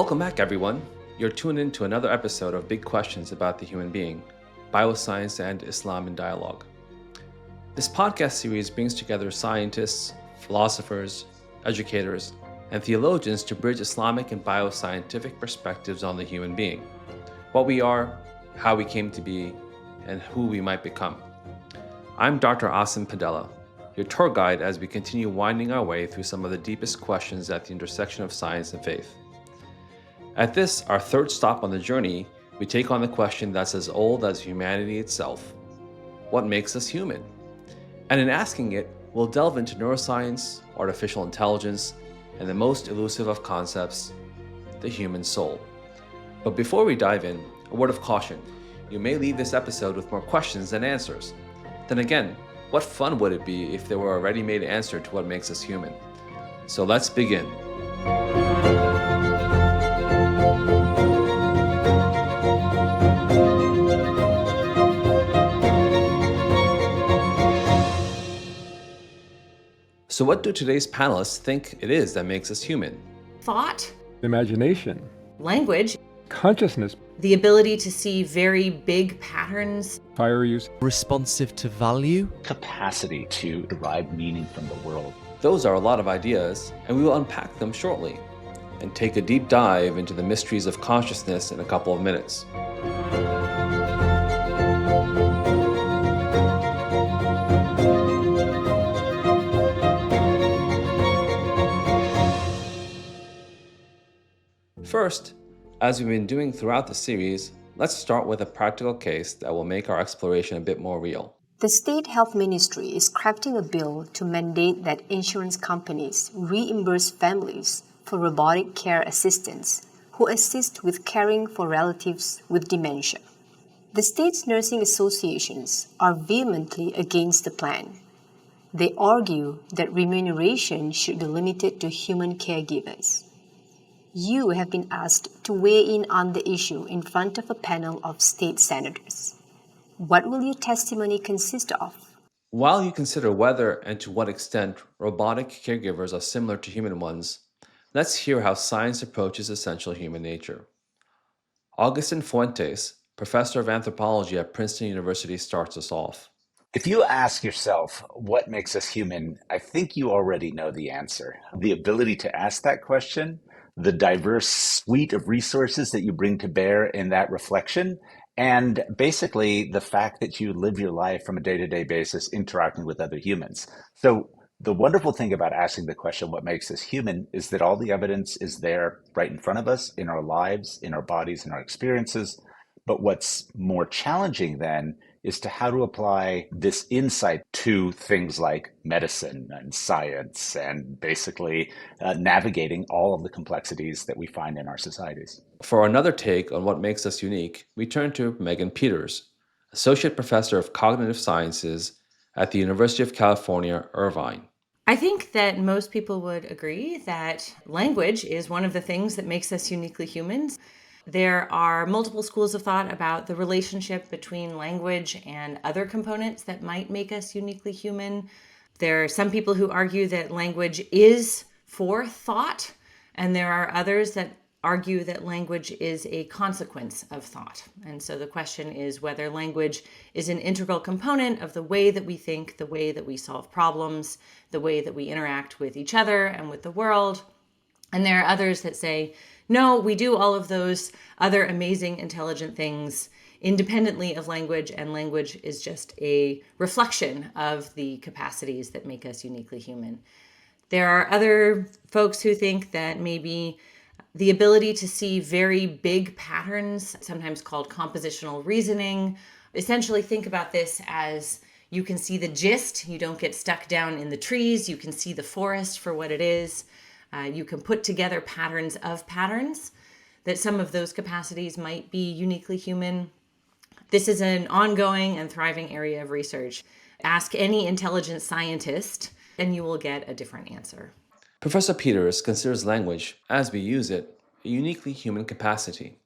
Welcome back, everyone. You're tuned in to another episode of Big Questions About the Human Being, Bioscience and Islam in Dialogue. This podcast series brings together scientists, philosophers, educators, and theologians to bridge Islamic and bioscientific perspectives on the human being, what we are, how we came to be, and who we might become. I'm Dr. Aasim Padela, your tour guide as we continue winding our way through some of the deepest questions at the intersection of science and faith. At this, our third stop on the journey, we take on the question that's as old as humanity itself. What makes us human? And in asking it, we'll delve into neuroscience, artificial intelligence, and the most elusive of concepts, the human soul. But before we dive in, a word of caution. You may leave this episode with more questions than answers. Then again, what fun would it be if there were a ready-made answer to what makes us human? So let's begin. So what do today's panelists think it is that makes us human? Thought, imagination, language, consciousness, the ability to see very big patterns, fire use, responsive to value, capacity to derive meaning from the world. Those are a lot of ideas, and we will unpack them shortly and take a deep dive into the mysteries of consciousness in a couple of minutes. First, as we've been doing throughout the series, let's start with a practical case that will make our exploration a bit more real. The State Health Ministry is crafting a bill to mandate that insurance companies reimburse families for robotic care assistants who assist with caring for relatives with dementia. The state's nursing associations are vehemently against the plan. They argue that remuneration should be limited to human caregivers. You have been asked to weigh in on the issue in front of a panel of state senators. What will your testimony consist of? While you consider whether and to what extent robotic caregivers are similar to human ones, let's hear how science approaches essential human nature. Agustin Fuentes, professor of anthropology at Princeton University, starts us off. If you ask yourself what makes us human, I think you already know the answer. The ability to ask that question, the diverse suite of resources that you bring to bear in that reflection, and basically the fact that you live your life from a day-to-day basis interacting with other humans. So the wonderful thing about asking the question, what makes us human, is that all the evidence is there right in front of us, in our lives, in our bodies, in our experiences. But what's more challenging then is to how to apply this insight to things like medicine and science and basically navigating all of the complexities that we find in our societies. For another take on what makes us unique, we turn to Megan Peters, Associate Professor of Cognitive Sciences at the University of California, Irvine. I think that most people would agree that language is one of the things that makes us uniquely humans. There are multiple schools of thought about the relationship between language and other components that might make us uniquely human. There are some people who argue that language is for thought, and there are others that argue that language is a consequence of thought. And so the question is whether language is an integral component of the way that we think, the way that we solve problems, the way that we interact with each other and with the world. And there are others that say, no, we do all of those other amazing, intelligent things independently of language, and language is just a reflection of the capacities that make us uniquely human. There are other folks who think that maybe the ability to see very big patterns, sometimes called compositional reasoning, essentially think about this as you can see the gist, you don't get stuck down in the trees, you can see the forest for what it is. You can put together patterns of patterns, that some of those capacities might be uniquely human. This is an ongoing and thriving area of research. Ask any intelligent scientist and you will get a different answer. Professor Peters considers language, as we use it, a uniquely human capacity.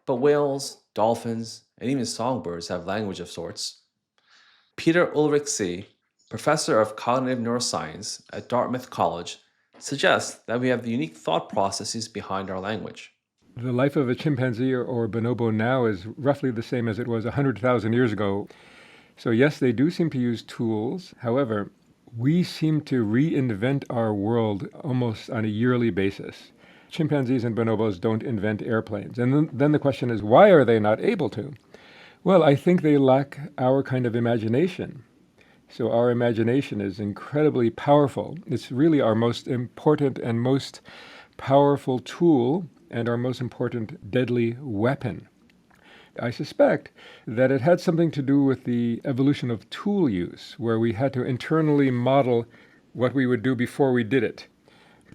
But whales, dolphins, and even songbirds have language of sorts. Peter Ulrichsee, professor of cognitive neuroscience at Dartmouth College, suggests that we have the unique thought processes behind our language. The life of a chimpanzee or bonobo now is roughly the same as it was 100,000 years ago. So yes, they do seem to use tools. However, we seem to reinvent our world almost on a yearly basis. Chimpanzees and bonobos don't invent airplanes. And then the question is, why are they not able to? Well, I think they lack our kind of imagination. So our imagination is incredibly powerful. It's really our most important and most powerful tool and our most important deadly weapon. I suspect that it had something to do with the evolution of tool use, where we had to internally model what we would do before we did it.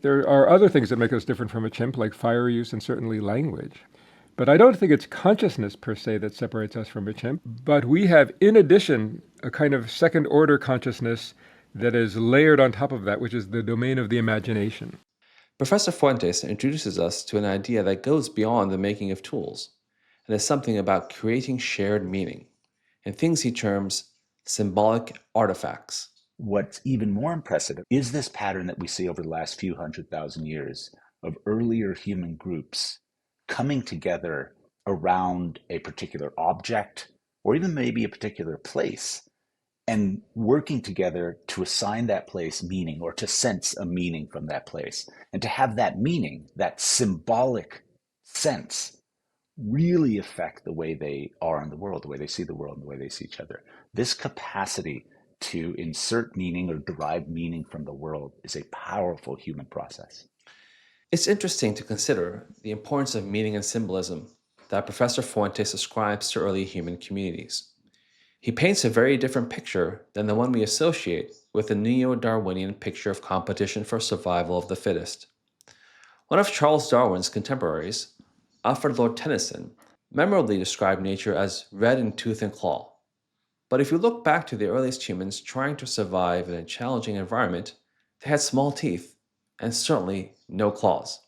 There are other things that make us different from a chimp, like fire use and certainly language. But I don't think it's consciousness per se that separates us from a chimp. But we have, in addition, a kind of second order consciousness that is layered on top of that, which is the domain of the imagination. Professor Fuentes introduces us to an idea that goes beyond the making of tools and is something about creating shared meaning in things he terms symbolic artifacts. What's even more impressive is this pattern that we see over the last few 100,000 years of earlier human groups coming together around a particular object or even maybe a particular place and working together to assign that place meaning or to sense a meaning from that place. And to have that meaning, that symbolic sense, really affect the way they are in the world, the way they see the world, and the way they see each other. This capacity to insert meaning or derive meaning from the world is a powerful human process. It's interesting to consider the importance of meaning and symbolism that Professor Fuentes ascribes to early human communities. He paints a very different picture than the one we associate with the neo-Darwinian picture of competition for survival of the fittest. One of Charles Darwin's contemporaries, Alfred Lord Tennyson, memorably described nature as red in tooth and claw. But if you look back to the earliest humans trying to survive in a challenging environment, they had small teeth and certainly no claws.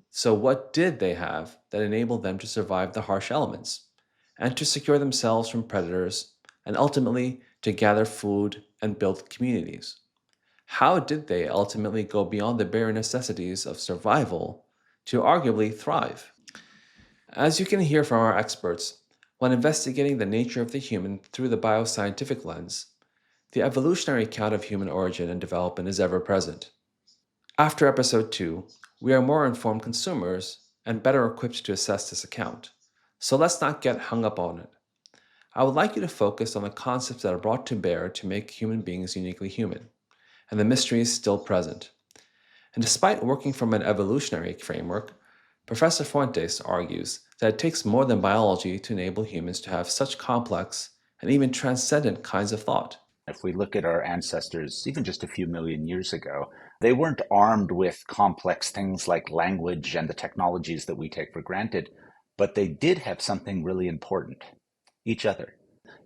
So what did they have that enabled them to survive the harsh elements and to secure themselves from predators and ultimately to gather food and build communities? How did they ultimately go beyond the bare necessities of survival to arguably thrive? As you can hear from our experts, when investigating the nature of the human through the bioscientific lens, the evolutionary account of human origin and development is ever present. After episode 2, we are more informed consumers and better equipped to assess this account, so let's not get hung up on it. I would like you to focus on the concepts that are brought to bear to make human beings uniquely human, and the mysteries still present. And despite working from an evolutionary framework, Professor Fuentes argues that it takes more than biology to enable humans to have such complex and even transcendent kinds of thought. If we look at our ancestors, even just a few million years ago, they weren't armed with complex things like language and the technologies that we take for granted, but they did have something really important: each other.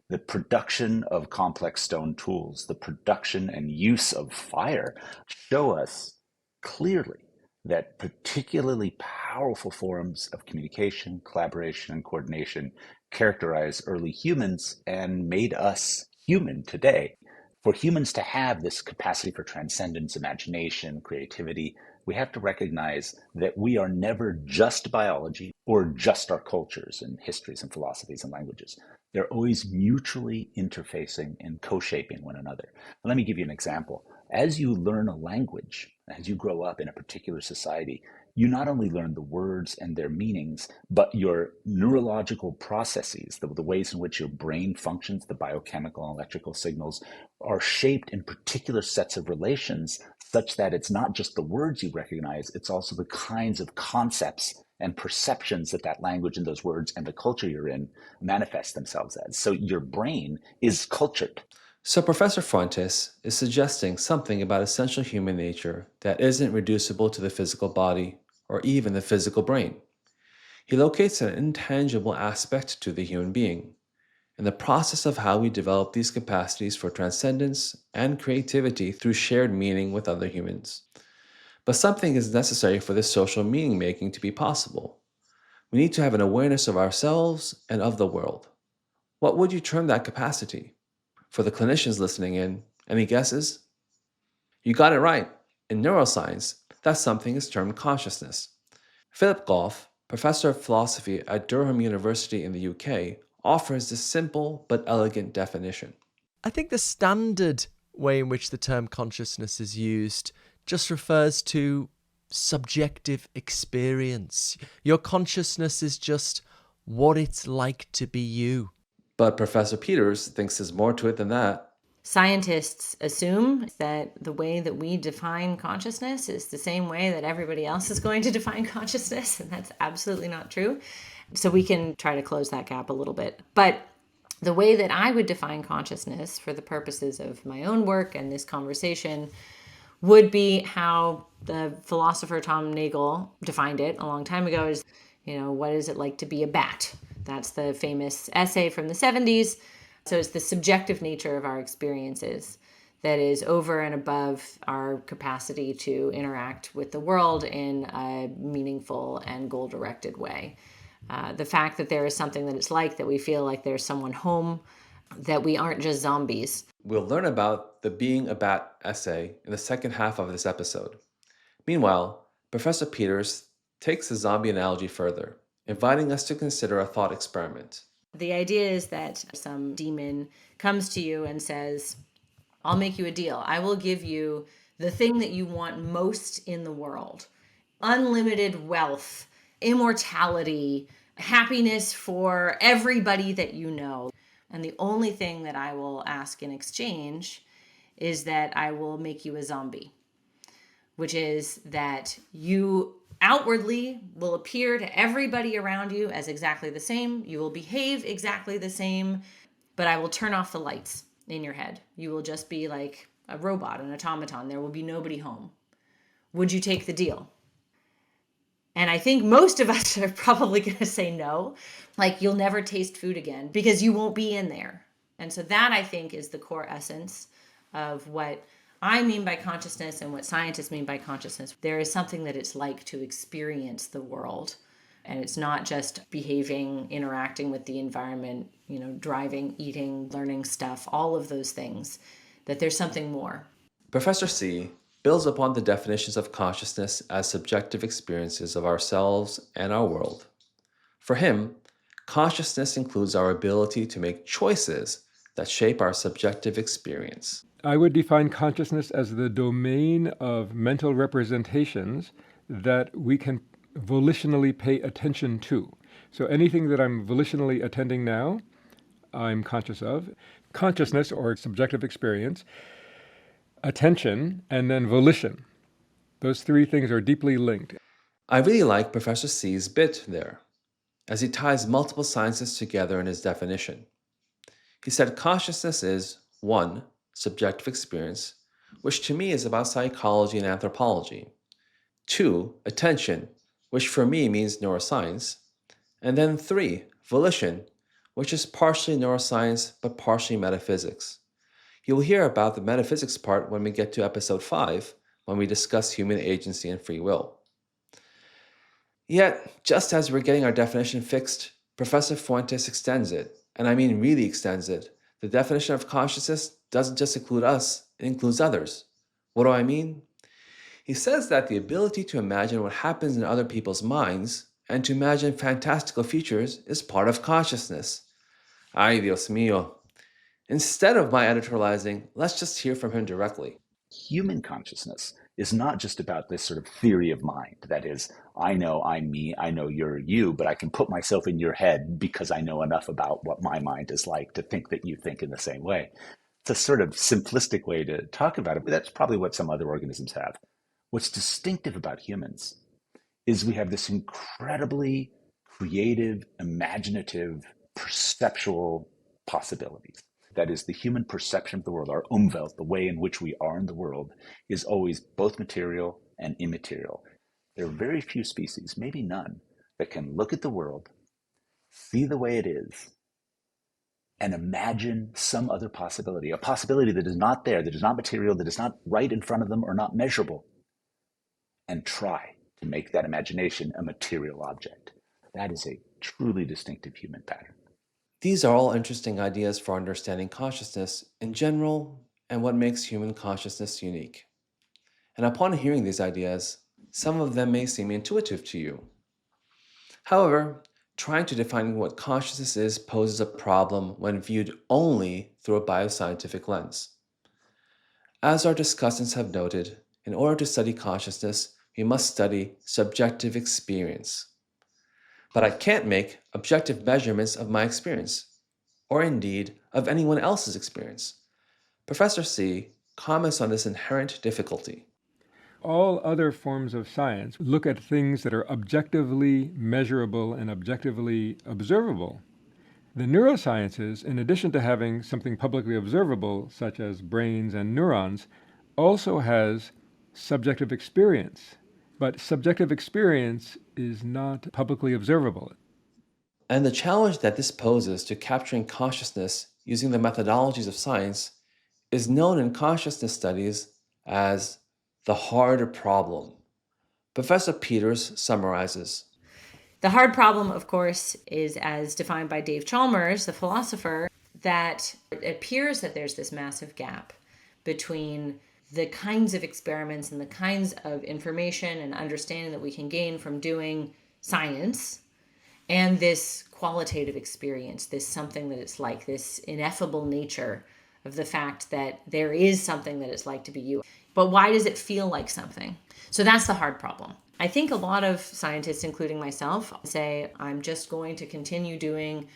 The production of complex stone tools, the production and use of fire show us clearly that particularly powerful forms of communication, collaboration, and coordination characterize early humans and made us human today. For humans to have this capacity for transcendence, imagination, creativity, we have to recognize that we are never just biology or just our cultures and histories and philosophies and languages. They're always mutually interfacing and co-shaping one another. Let me give you an example. As you learn a language, as you grow up in a particular society, you not only learn the words and their meanings, but your neurological processes, the ways in which your brain functions, the biochemical and electrical signals, are shaped in particular sets of relations such that it's not just the words you recognize, it's also the kinds of concepts and perceptions that that language and those words and the culture you're in manifest themselves as. So your brain is cultured. So Professor Fuentes is suggesting something about essential human nature that isn't reducible to the physical body or even the physical brain. He locates an intangible aspect to the human being in the process of how we develop these capacities for transcendence and creativity through shared meaning with other humans. But something is necessary for this social meaning making to be possible. We need to have an awareness of ourselves and of the world. What would you term that capacity? For the clinicians listening in, any guesses? You got it right. In neuroscience, that something is termed consciousness. Philip Goff, professor of philosophy at Durham University in the UK, offers this simple but elegant definition. I think the standard way in which the term consciousness is used just refers to subjective experience. Your consciousness is just what it's like to be you. But Professor Peters thinks there's more to it than that. Scientists assume that the way that we define consciousness is the same way that everybody else is going to define consciousness, and that's absolutely not true. So we can try to close that gap a little bit. But the way that I would define consciousness for the purposes of my own work and this conversation would be how the philosopher Tom Nagel defined it a long time ago is, what is it like to be a bat? That's the famous essay from the 70s. So it's the subjective nature of our experiences that is over and above our capacity to interact with the world in a meaningful and goal-directed way. The fact that there is something that it's like, that we feel like there's someone home, that we aren't just zombies. We'll learn about the Being a Bat essay in the second half of this episode. Meanwhile, Professor Peters takes the zombie analogy further, inviting us to consider a thought experiment. The idea is that some demon comes to you and says, I'll make you a deal. I will give you the thing that you want most in the world. Unlimited wealth, immortality, happiness for everybody that you know. And the only thing that I will ask in exchange is that I will make you a zombie, which is that you outwardly will appear to everybody around you as exactly the same. You will behave exactly the same, but I will turn off the lights in your head. You will just be like a robot, an automaton. There will be nobody home. Would you take the deal? And I think most of us are probably going to say no. Like, you'll never taste food again because you won't be in there. And so that, I think, is the core essence of what I mean by consciousness and what scientists mean by consciousness. There is something that it's like to experience the world. And it's not just behaving, interacting with the environment, driving, eating, learning stuff, all of those things, that there's something more. Professor C builds upon the definitions of consciousness as subjective experiences of ourselves and our world. For him, consciousness includes our ability to make choices that shape our subjective experience. I would define consciousness as the domain of mental representations that we can volitionally pay attention to. So anything that I'm volitionally attending now, I'm conscious of. Consciousness, or subjective experience, attention, and then volition. Those three things are deeply linked. I really like Professor C's bit there, as he ties multiple sciences together in his definition. He said consciousness is 1. Subjective experience, which to me is about psychology and anthropology. 2. Attention, which for me means neuroscience. And then 3. Volition, which is partially neuroscience but partially metaphysics. You'll hear about the metaphysics part when we get to episode 5, when we discuss human agency and free will. Yet, just as we're getting our definition fixed, Professor Fuentes extends it, and I mean really extends it. The definition of consciousness doesn't just include us, it includes others. What do I mean? He says that the ability to imagine what happens in other people's minds and to imagine fantastical futures is part of consciousness. Ay, Dios mío. Instead of my editorializing, let's just hear from him directly. Human consciousness is not just about this sort of theory of mind. That is, I know I'm me, I know you're you, but I can put myself in your head because I know enough about what my mind is like to think that you think in the same way. It's a sort of simplistic way to talk about it, but that's probably what some other organisms have. What's distinctive about humans is we have this incredibly creative, imaginative, perceptual possibilities. That is, the human perception of the world, our Umwelt, the way in which we are in the world, is always both material and immaterial. There are very few species, maybe none, that can look at the world, see the way it is, and imagine some other possibility, a possibility that is not there, that is not material, that is not right in front of them or not measurable, and try to make that imagination a material object. That is a truly distinctive human pattern. These are all interesting ideas for understanding consciousness in general and what makes human consciousness unique. And upon hearing these ideas, some of them may seem intuitive to you. However, trying to define what consciousness is poses a problem when viewed only through a bioscientific lens. As our discussants have noted, in order to study consciousness, we must study subjective experience. But I can't make objective measurements of my experience, or indeed of anyone else's experience. Professor C comments on this inherent difficulty. All other forms of science look at things that are objectively measurable and objectively observable. The neurosciences, in addition to having something publicly observable, such as brains and neurons, also has subjective experience. But subjective experience is not publicly observable. And the challenge that this poses to capturing consciousness using the methodologies of science is known in consciousness studies as the hard problem. Professor Peters summarizes. The hard problem, of course, is as defined by Dave Chalmers, the philosopher, that it appears that there's this massive gap between the kinds of experiments and the kinds of information and understanding that we can gain from doing science and this qualitative experience, this something that it's like, this ineffable nature of the fact that there is something that it's like to be you. But why does it feel like something? So that's the hard problem. I think a lot of scientists, including myself, say, I'm just going to continue doing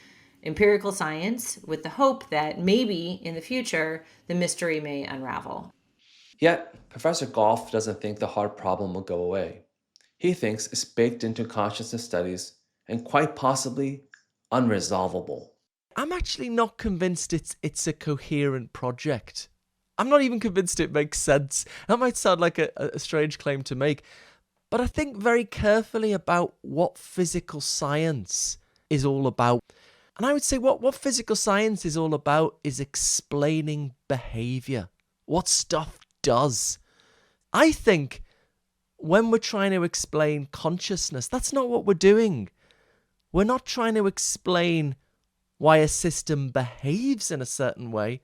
empirical science with the hope that maybe in the future the mystery may unravel. Yet, Professor Goff doesn't think the hard problem will go away. He thinks it's baked into consciousness studies and quite possibly unresolvable. I'm actually not convinced it's a coherent project. I'm not even convinced it makes sense. That might sound like a strange claim to make, but I think very carefully about what physical science is all about. And I would say what physical science is all about is explaining behavior, what stuff does. I think when we're trying to explain consciousness, that's not what we're doing. We're not trying to explain why a system behaves in a certain way.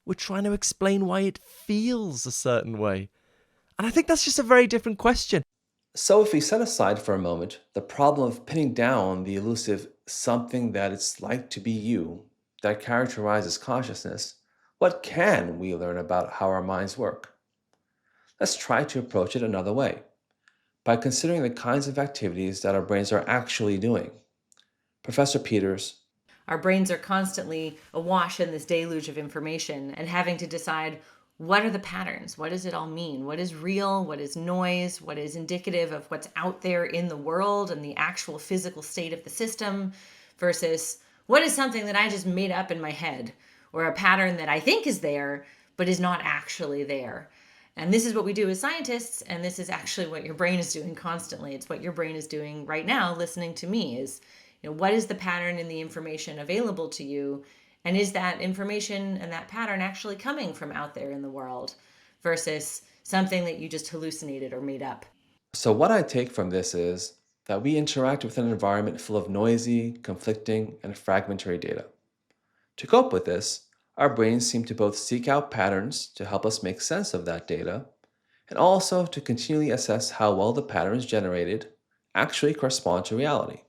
We're trying to explain why it feels a certain way. And I think that's just a very different question. So, if we set aside for a moment the problem of pinning down the elusive something that it's like to be you that characterizes consciousness, what can we learn about how our minds work? Let's try to approach it another way, by considering the kinds of activities that our brains are actually doing. Professor Peters. Our brains are constantly awash in this deluge of information and having to decide, what are the patterns? What does it all mean? What is real? What is noise? What is indicative of what's out there in the world and the actual physical state of the system versus what is something that I just made up in my head or a pattern that I think is there but is not actually there. And this is what we do as scientists, and this is actually what your brain is doing constantly. It's what your brain is doing right now listening to me is, what is the pattern in the information available to you? And is that information and that pattern actually coming from out there in the world versus something that you just hallucinated or made up? So, what I take from this is that we interact with an environment full of noisy, conflicting, and fragmentary data. To cope with this, our brains seem to both seek out patterns to help us make sense of that data, and also to continually assess how well the patterns generated actually correspond to reality.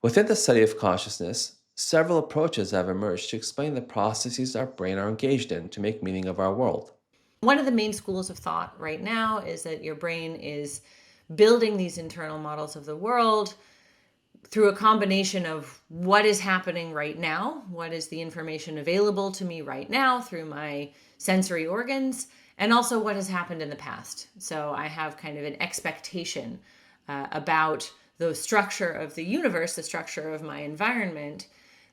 Within the study of consciousness, several approaches have emerged to explain the processes our brain are engaged in to make meaning of our world. One of the main schools of thought right now is that your brain is building these internal models of the world through a combination of what is happening right now, what is the information available to me right now through my sensory organs, and also what has happened in the past. So I have kind of an expectation about the structure of the universe, the structure of my environment,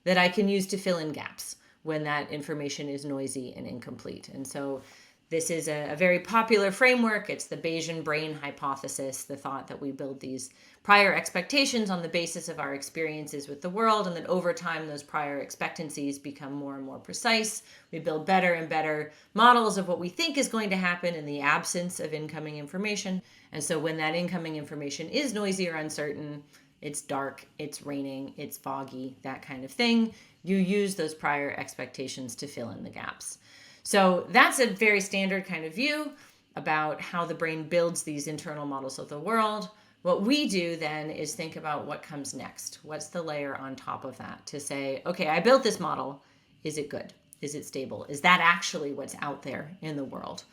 that I can use to fill in gaps when that information is noisy and incomplete. And so this is a very popular framework. It's the Bayesian brain hypothesis, the thought that we build these prior expectations on the basis of our experiences with the world, and that over time those prior expectancies become more and more precise. We build better and better models of what we think is going to happen in the absence of incoming information. And so when that incoming information is noisy or uncertain, it's dark, it's raining, it's foggy, that kind of thing, you use those prior expectations to fill in the gaps. So that's a very standard kind of view about how the brain builds these internal models of the world. What we do then is think about what comes next. What's the layer on top of that to say, okay, I built this model. Is it good? Is it stable? Is that actually what's out there in the world?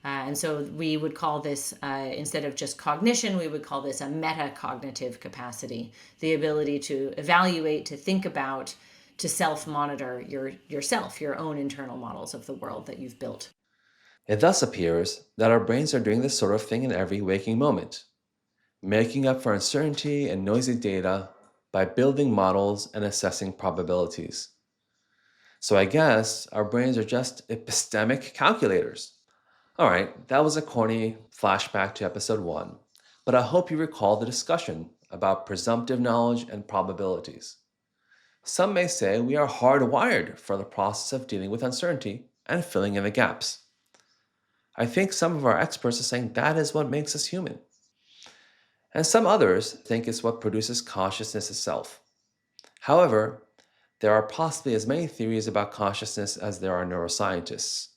And so we would call this, instead of just cognition, we would call this a metacognitive capacity, the ability to evaluate, to think about, to self-monitor yourself, your own internal models of the world that you've built. It thus appears that our brains are doing this sort of thing in every waking moment, making up for uncertainty and noisy data by building models and assessing probabilities. So I guess our brains are just epistemic calculators. All right, that was a corny flashback to episode 1, but I hope you recall the discussion about presumptive knowledge and probabilities. Some may say we are hardwired for the process of dealing with uncertainty and filling in the gaps. I think some of our experts are saying that is what makes us human. And some others think it's what produces consciousness itself. However, there are possibly as many theories about consciousness as there are neuroscientists.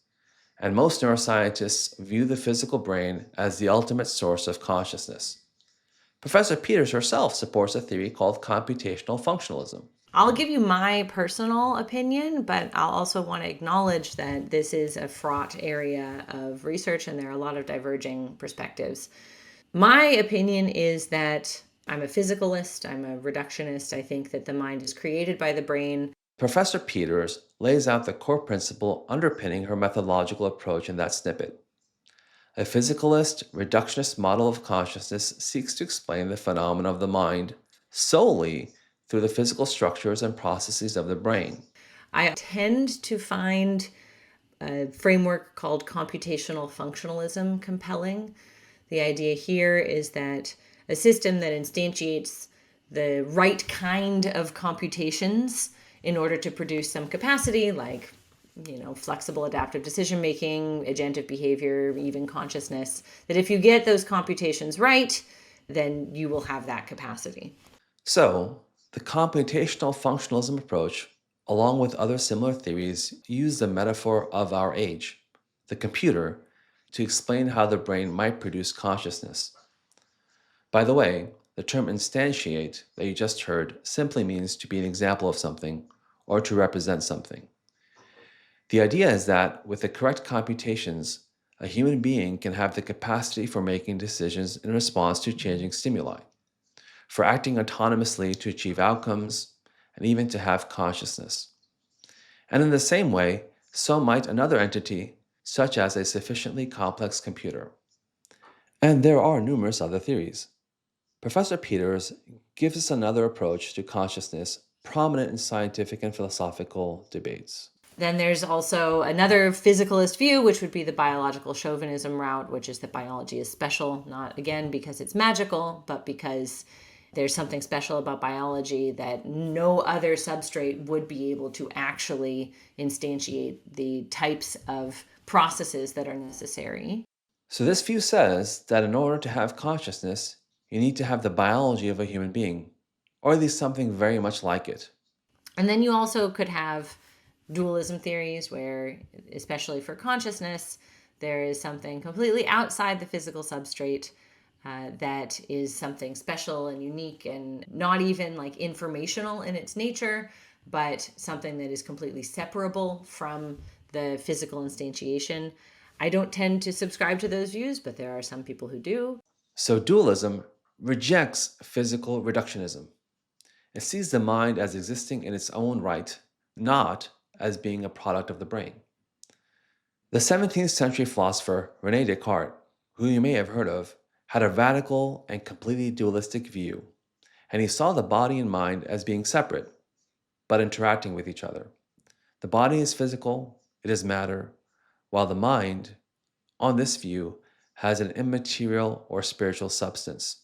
And most neuroscientists view the physical brain as the ultimate source of consciousness. Professor Peters herself supports a theory called computational functionalism. I'll give you my personal opinion, but I'll also want to acknowledge that this is a fraught area of research and there are a lot of diverging perspectives. My opinion is that I'm a physicalist, I'm a reductionist. I think that the mind is created by the brain. Professor Peters lays out the core principle underpinning her methodological approach in that snippet. A physicalist, reductionist model of consciousness seeks to explain the phenomena of the mind solely through the physical structures and processes of the brain. I tend to find a framework called computational functionalism compelling. The idea here is that a system that instantiates the right kind of computations in order to produce some capacity like flexible adaptive decision making, agentive behavior, even consciousness, that if you get those computations right, then you will have that capacity. So, the computational functionalism approach, along with other similar theories, use the metaphor of our age, the computer, to explain how the brain might produce consciousness. By the way, the term instantiate that you just heard simply means to be an example of something or to represent something. The idea is that with the correct computations, a human being can have the capacity for making decisions in response to changing stimuli, for acting autonomously to achieve outcomes, and even to have consciousness. And in the same way, so might another entity, such as a sufficiently complex computer. And there are numerous other theories. Professor Peters gives us another approach to consciousness prominent in scientific and philosophical debates. Then there's also another physicalist view, which would be the biological chauvinism route, which is that biology is special, not again because it's magical, but because there's something special about biology that no other substrate would be able to actually instantiate the types of processes that are necessary. So this view says that in order to have consciousness, you need to have the biology of a human being, or at least something very much like it. And then you also could have dualism theories where, especially for consciousness, there is something completely outside the physical substrate that is something special and unique and not even like informational in its nature, but something that is completely separable from the physical instantiation. I don't tend to subscribe to those views, but there are some people who do. So dualism rejects physical reductionism. It sees the mind as existing in its own right, not as being a product of the brain. The 17th century philosopher Rene Descartes, who you may have heard of, had a radical and completely dualistic view, and he saw the body and mind as being separate, but interacting with each other. The body is physical, it is matter, while the mind, on this view, has an immaterial or spiritual substance.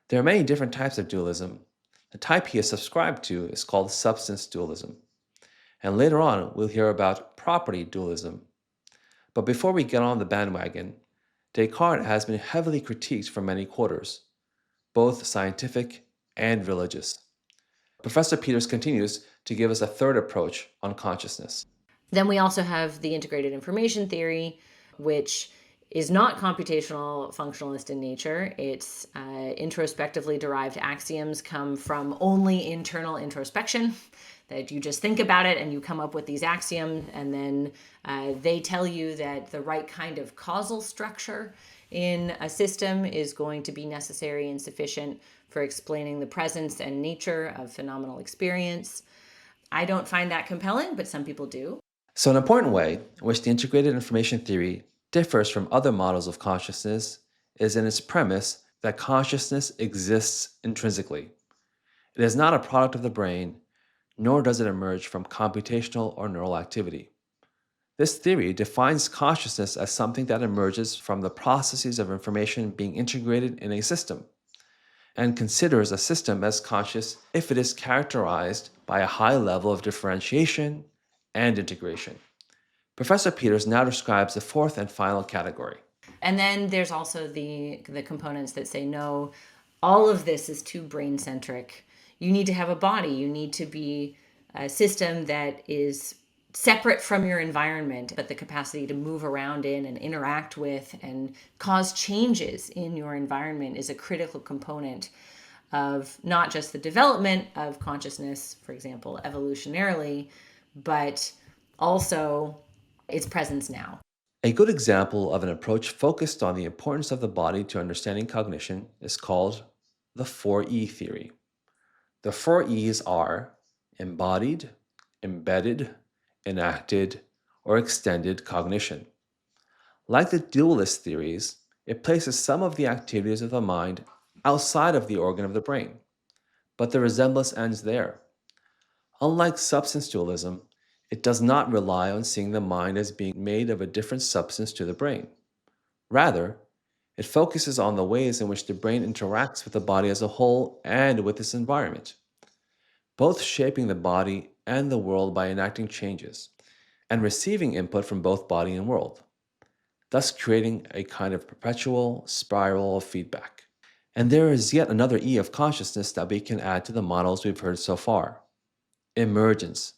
There are many different types of dualism. The type he has subscribed to is called substance dualism. And later on, we'll hear about property dualism. But before we get on the bandwagon, Descartes has been heavily critiqued from many quarters, both scientific and religious. Professor Peters continues to give us a third approach on consciousness. Then we also have the integrated information theory, which is not computational functionalist in nature. Its introspectively derived axioms come from only internal introspection, that you just think about it and you come up with these axioms, and then they tell you that the right kind of causal structure in a system is going to be necessary and sufficient for explaining the presence and nature of phenomenal experience. I don't find that compelling, but some people do. So, an important way in which the integrated information theory differs from other models of consciousness is in its premise that consciousness exists intrinsically. It is not a product of the brain, nor does it emerge from computational or neural activity. This theory defines consciousness as something that emerges from the processes of information being integrated in a system, and considers a system as conscious if it is characterized by a high level of differentiation and integration. Professor Peters now describes the fourth and final category. And then there's also the components that say, no, all of this is too brain-centric. You need to have a body. You need to be a system that is separate from your environment, but the capacity to move around in and interact with and cause changes in your environment is a critical component of not just the development of consciousness, for example, evolutionarily, but also its presence now. A good example of an approach focused on the importance of the body to understanding cognition is called the 4E theory. The 4E's are embodied, embedded, enacted, or extended cognition. Like the dualist theories, it places some of the activities of the mind outside of the organ of the brain, but the resemblance ends there. Unlike substance dualism, it does not rely on seeing the mind as being made of a different substance to the brain. Rather, it focuses on the ways in which the brain interacts with the body as a whole and with its environment, both shaping the body and the world by enacting changes, and receiving input from both body and world, thus creating a kind of perpetual spiral of feedback. And there is yet another E of consciousness that we can add to the models we've heard so far: emergence.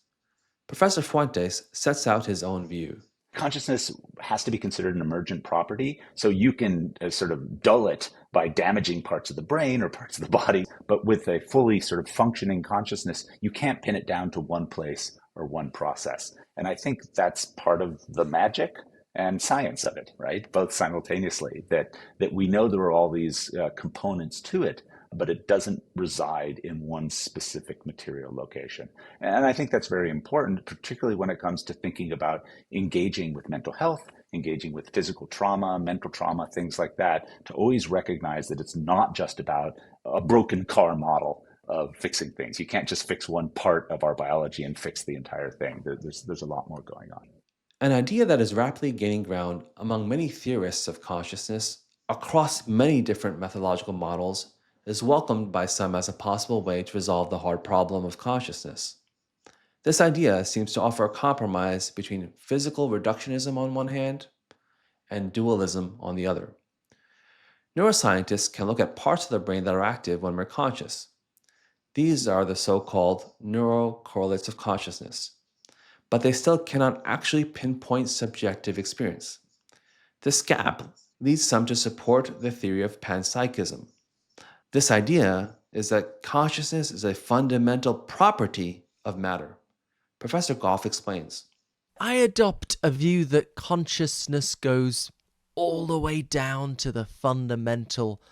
Professor Fuentes sets out his own view. Consciousness has to be considered an emergent property, so you can sort of dull it by damaging parts of the brain or parts of the body, but with a fully sort of functioning consciousness, you can't pin it down to one place or one process. And I think that's part of the magic and science of it, right? Both simultaneously, that we know there are all these components to it, but it doesn't reside in one specific material location. And I think that's very important, particularly when it comes to thinking about engaging with mental health, engaging with physical trauma, mental trauma, things like that, to always recognize that it's not just about a broken car model of fixing things. You can't just fix one part of our biology and fix the entire thing. There's a lot more going on. An idea that is rapidly gaining ground among many theorists of consciousness across many different methodological models is welcomed by some as a possible way to resolve the hard problem of consciousness. This idea seems to offer a compromise between physical reductionism on one hand and dualism on the other. Neuroscientists can look at parts of the brain that are active when we're conscious. These are the so-called neurocorrelates of consciousness, but they still cannot actually pinpoint subjective experience. This gap leads some to support the theory of panpsychism. This idea is that consciousness is a fundamental property of matter. Professor Goff explains. I adopt a view that consciousness goes all the way down to the fundamental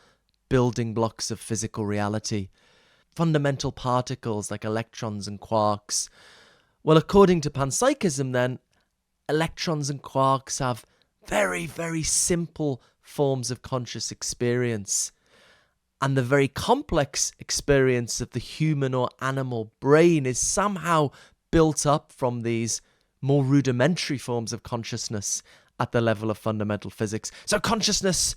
building blocks of physical reality. Fundamental particles like electrons and quarks. Well, according to panpsychism then, electrons and quarks have very, very simple forms of conscious experience. And the very complex experience of the human or animal brain is somehow built up from these more rudimentary forms of consciousness at the level of fundamental physics. So consciousness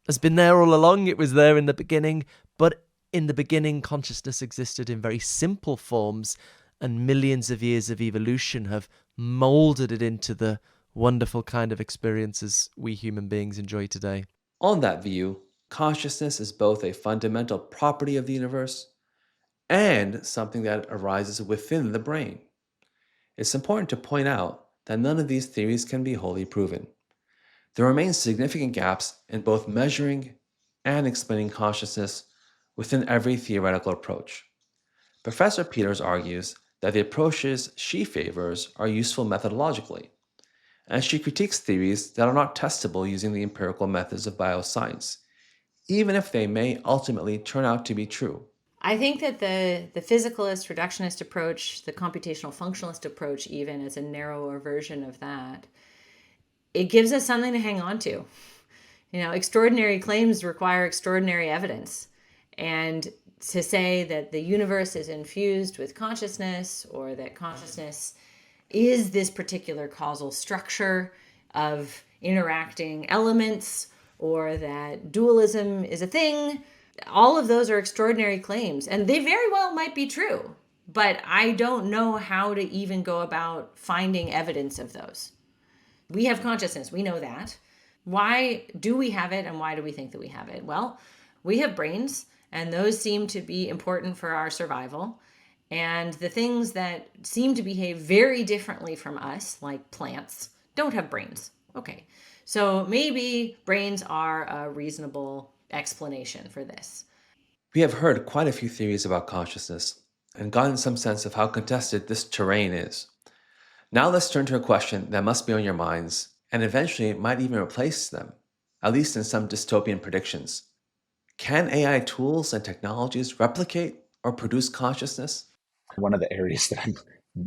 has been there all along. It was there in the beginning, but in the beginning, consciousness existed in very simple forms, and millions of years of evolution have molded it into the wonderful kind of experiences we human beings enjoy today. On that view, consciousness is both a fundamental property of the universe and something that arises within the brain. It's important to point out that none of these theories can be wholly proven. There remain significant gaps in both measuring and explaining consciousness within every theoretical approach. Professor Peters argues that the approaches she favors are useful methodologically, and she critiques theories that are not testable using the empirical methods of bioscience, even if they may ultimately turn out to be true. I think that the physicalist, reductionist approach, the computational functionalist approach, even as a narrower version of that, it gives us something to hang on to. Extraordinary claims require extraordinary evidence. And to say that the universe is infused with consciousness, or that consciousness is this particular causal structure of interacting elements, or that dualism is a thing, all of those are extraordinary claims, and they very well might be true. But I don't know how to even go about finding evidence of those. We have consciousness, we know that. Why do we have it, and why do we think that we have it? Well, we have brains, and those seem to be important for our survival. And the things that seem to behave very differently from us, like plants, don't have brains. Okay, so maybe brains are a reasonable explanation for this. We have heard quite a few theories about consciousness and gotten some sense of how contested this terrain is. Now let's turn to a question that must be on your minds and eventually might even replace them, at least in some dystopian predictions. Can AI tools and technologies replicate or produce consciousness? One of the areas that I'm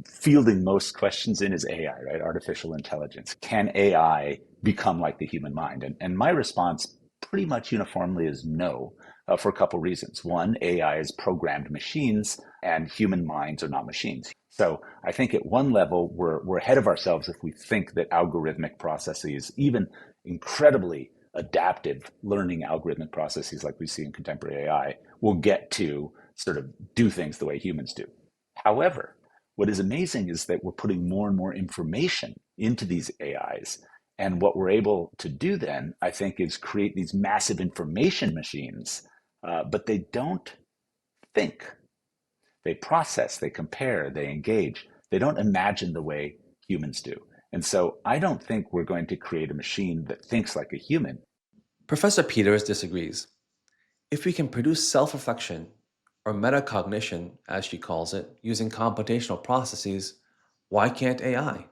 fielding most questions in is AI, right? Artificial intelligence. Can AI become like the human mind? And my response pretty much uniformly is no, for a couple reasons. One, AI is programmed machines, and human minds are not machines. So I think at one level, we're ahead of ourselves if we think that algorithmic processes, even incredibly adaptive learning algorithmic processes like we see in contemporary AI, will get to sort of do things the way humans do. However, what is amazing is that we're putting more and more information into these AIs. And what we're able to do then, I think, is create these massive information machines, but they don't think. They process, they compare, they engage. They don't imagine the way humans do. And so I don't think we're going to create a machine that thinks like a human. Professor Peters disagrees. If we can produce self-reflection, or metacognition, as she calls it, using computational processes, why can't AI?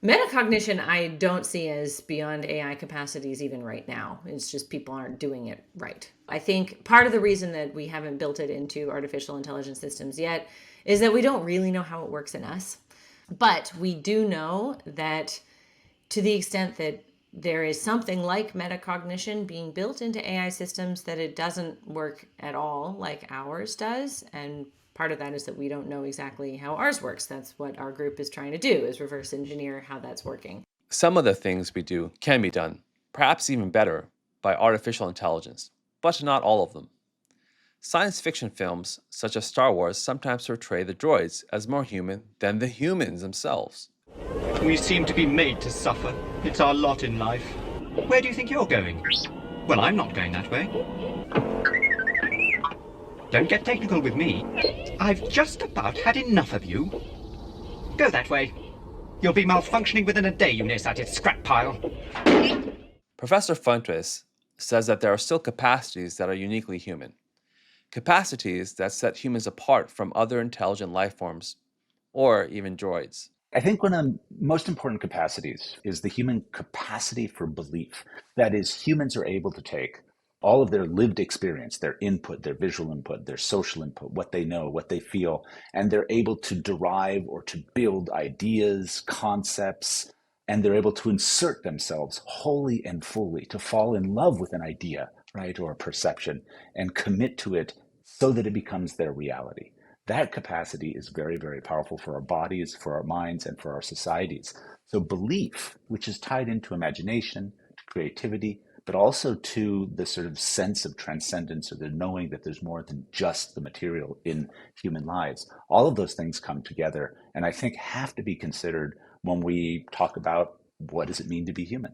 Metacognition, I don't see as beyond AI capacities even right now. It's just people aren't doing it right. I think part of the reason that we haven't built it into artificial intelligence systems yet is that we don't really know how it works in us. But we do know that to the extent that there is something like metacognition being built into AI systems, that it doesn't work at all like ours does. And part of that is that we don't know exactly how ours works. That's what our group is trying to do, is reverse engineer how that's working. Some of the things we do can be done, perhaps even better, by artificial intelligence, but not all of them. Science fiction films, such as Star Wars, sometimes portray the droids as more human than the humans themselves. We seem to be made to suffer. It's our lot in life. Where do you think you're going? Well, I'm not going that way. Don't get technical with me. I've just about had enough of you. Go that way. You'll be malfunctioning within a day, you nearsighted scrap pile. Professor Fuentes says that there are still capacities that are uniquely human. Capacities that set humans apart from other intelligent life forms, or even droids. I think one of the most important capacities is the human capacity for belief. That is, humans are able to take all of their lived experience, their input, their visual input, their social input, what they know, what they feel, and they're able to derive or to build ideas, concepts, and they're able to insert themselves wholly and fully, to fall in love with an idea, right, or a perception, and commit to it so that it becomes their reality. That capacity is very, very powerful for our bodies, for our minds, and for our societies. So belief, which is tied into imagination, to creativity, but also to the sort of sense of transcendence, or the knowing that there's more than just the material in human lives. All of those things come together, and I think have to be considered when we talk about what does it mean to be human.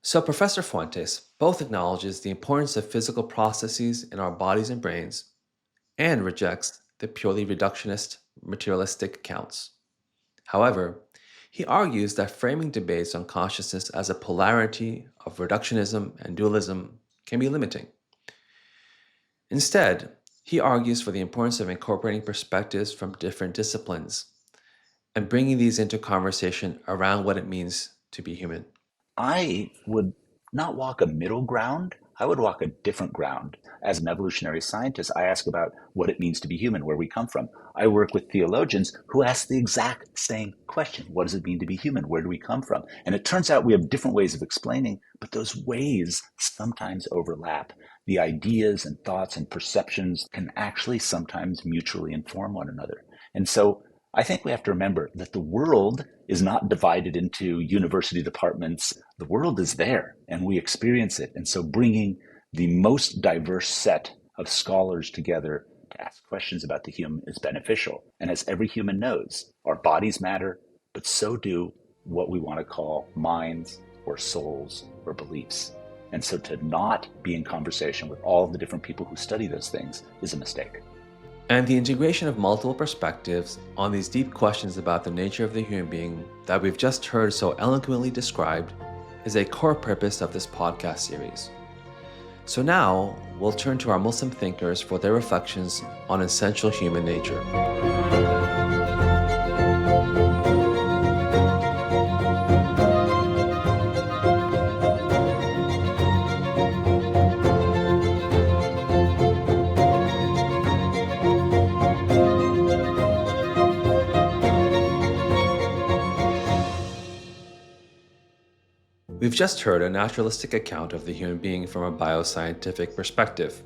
So Professor Fuentes both acknowledges the importance of physical processes in our bodies and brains, and rejects the purely reductionist, materialistic accounts. However, He argues that framing debates on consciousness as a polarity of reductionism and dualism can be limiting. Instead, he argues for the importance of incorporating perspectives from different disciplines and bringing these into conversation around what it means to be human. I would not walk a middle ground. I would walk a different ground. As an evolutionary scientist, I ask about what it means to be human, where we come from. I work with theologians who ask the exact same question. What does it mean to be human? Where do we come from? And it turns out we have different ways of explaining, but those ways sometimes overlap. The ideas and thoughts and perceptions can actually sometimes mutually inform one another. And so I think we have to remember that the world is not divided into university departments. The world is there and we experience it. And so bringing the most diverse set of scholars together to ask questions about the human is beneficial. And as every human knows, our bodies matter, but so do what we want to call minds or souls or beliefs. And so to not be in conversation with all of the different people who study those things is a mistake. And the integration of multiple perspectives on these deep questions about the nature of the human being that we've just heard so eloquently described is a core purpose of this podcast series. So now we'll turn to our Muslim thinkers for their reflections on essential human nature. We've just heard a naturalistic account of the human being from a bioscientific perspective.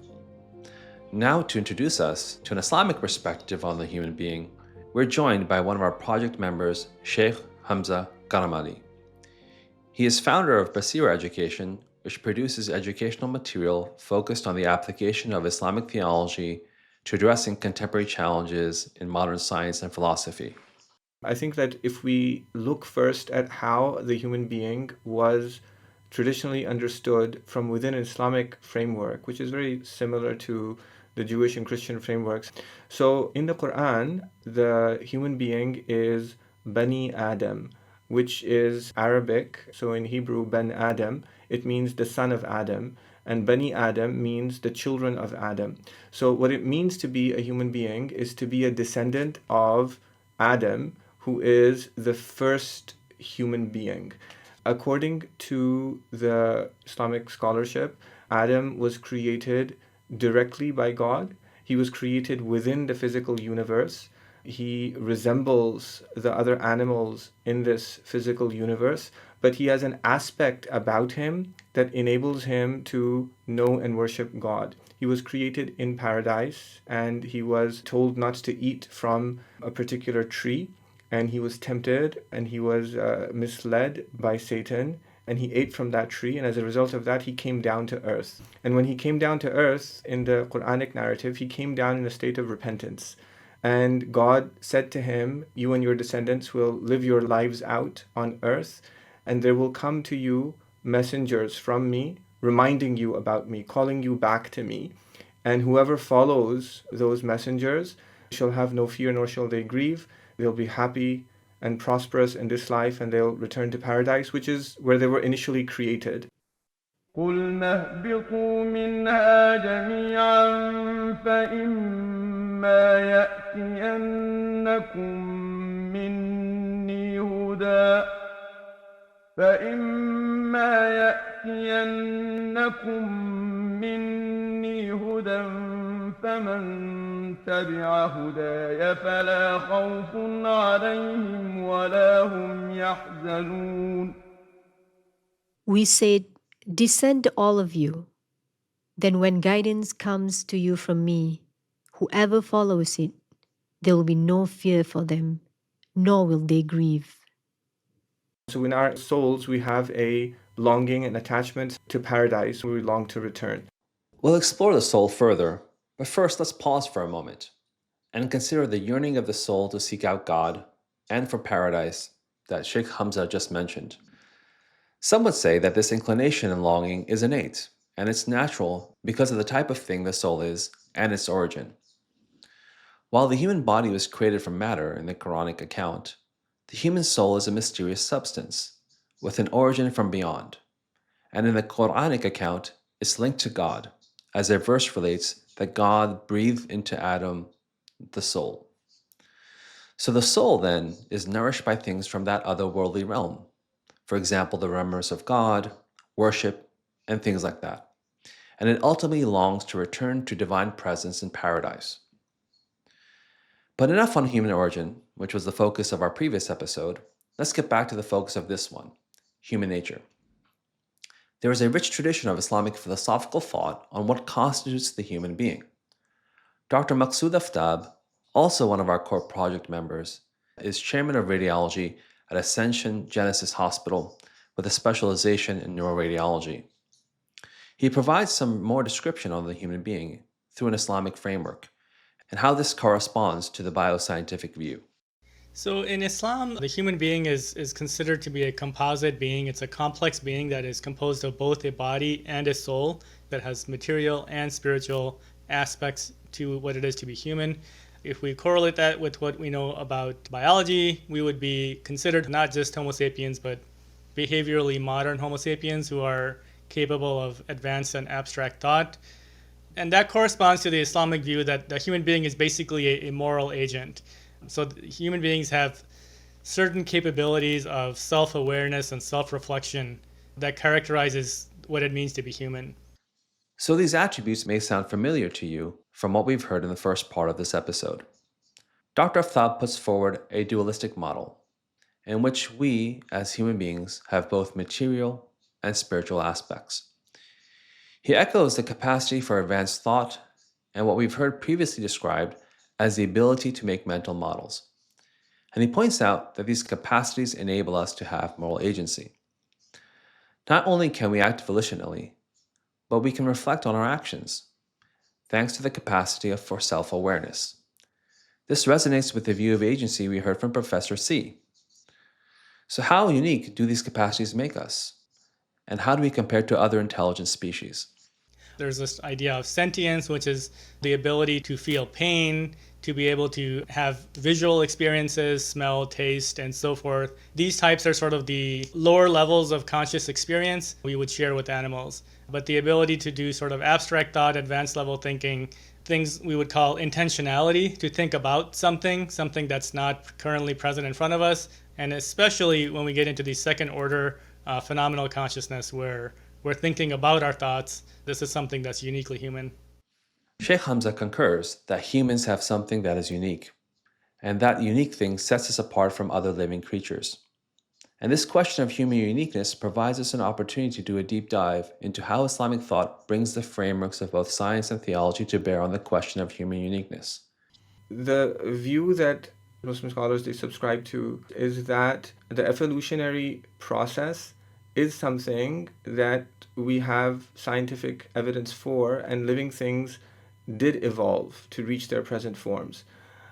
Now, to introduce us to an Islamic perspective on the human being, we're joined by one of our project members, Sheikh Hamza Karamali. He is founder of Basira Education, which produces educational material focused on the application of Islamic theology to addressing contemporary challenges in modern science and philosophy. I think that if we look first at how the human being was traditionally understood from within an Islamic framework, which is very similar to the Jewish and Christian frameworks. So in the Quran, the human being is Bani Adam, which is Arabic. So in Hebrew, Ben Adam, it means the son of Adam. And Bani Adam means the children of Adam. So what it means to be a human being is to be a descendant of Adam, who is the first human being. According to the Islamic scholarship, Adam was created directly by God. He was created within the physical universe. He resembles the other animals in this physical universe, but he has an aspect about him that enables him to know and worship God. He was created in paradise, and he was told not to eat from a particular tree. And he was tempted and he was misled by Satan, and he ate from that tree, and as a result of that he came down to earth. And when he came down to earth in the Quranic narrative, he came down in a state of repentance. And God said to him, you and your descendants will live your lives out on earth, and there will come to you messengers from me, reminding you about me, calling you back to me. And whoever follows those messengers shall have no fear, nor shall they grieve. They'll be happy and prosperous in this life, and they'll return to paradise, which is where they were initially created. قُلْنَا اهْبِطُوا مِنْهَا جَمِيعًا فَإِمَّا يَأْتِيَنَّكُم مِّنِّي هُدًى فَمَن تَبِعَ هُدَايَ فَلَا خَوْفٌ عَلَيْهِمْ وَلَا هُمْ يَحْزَنُونَ. We said, descend all of you. Then when guidance comes to you from me, whoever follows it, there will be no fear for them, nor will they grieve. So in our souls, we have a longing and attachment to paradise. We long to return. We'll explore the soul further, but first let's pause for a moment and consider the yearning of the soul to seek out God and for paradise that Sheikh Hamza just mentioned. Some would say that this inclination and longing is innate, and it's natural because of the type of thing the soul is and its origin. While the human body was created from matter in the Quranic account, the the human soul is a mysterious substance with an origin from beyond, and in the Quranic account, it's linked to God, as a verse relates that God breathed into Adam the soul. So the soul, then, is nourished by things from that otherworldly realm. For example, the remembrance of God, worship, and things like that. And it ultimately longs to return to divine presence in paradise. But enough on human origin, which was the focus of our previous episode. Let's get back to the focus of this one, human nature. There is a rich tradition of Islamic philosophical thought on what constitutes the human being. Dr. Maqsood Aftab, also one of our core project members, is chairman of radiology at Ascension Genesis Hospital with a specialization in neuroradiology. He provides some more description on the human being through an Islamic framework and how this corresponds to the bioscientific view. So in Islam, the human being is considered to be a composite being. It's a complex being that is composed of both a body and a soul that has material and spiritual aspects to what it is to be human. If we correlate that with what we know about biology, we would be considered not just Homo sapiens, but behaviorally modern Homo sapiens who are capable of advanced and abstract thought. And that corresponds to the Islamic view that the human being is basically a moral agent. So human beings have certain capabilities of self-awareness and self-reflection that characterizes what it means to be human. So these attributes may sound familiar to you from what we've heard in the first part of this episode. Dr. Aftab puts forward a dualistic model in which we, as human beings, have both material and spiritual aspects. He echoes the capacity for advanced thought and what we've heard previously described as the ability to make mental models. And he points out that these capacities enable us to have moral agency. Not only can we act volitionally, but we can reflect on our actions, thanks to the capacity for self-awareness. This resonates with the view of agency we heard from Professor C. So how unique do these capacities make us? And how do we compare to other intelligent species? There's this idea of sentience, which is the ability to feel pain, to be able to have visual experiences, smell, taste, and so forth. These types are sort of the lower levels of conscious experience we would share with animals. But the ability to do sort of abstract thought, advanced level thinking, things we would call intentionality, to think about something that's not currently present in front of us, and especially when we get into the second order phenomenal consciousness where we're thinking about our thoughts. This is something that's uniquely human. Sheikh Hamza concurs that humans have something that is unique, and that unique thing sets us apart from other living creatures. And this question of human uniqueness provides us an opportunity to do a deep dive into how Islamic thought brings the frameworks of both science and theology to bear on the question of human uniqueness. The view that Muslim scholars they subscribe to is that the evolutionary process is something that we have scientific evidence for, and living things did evolve to reach their present forms.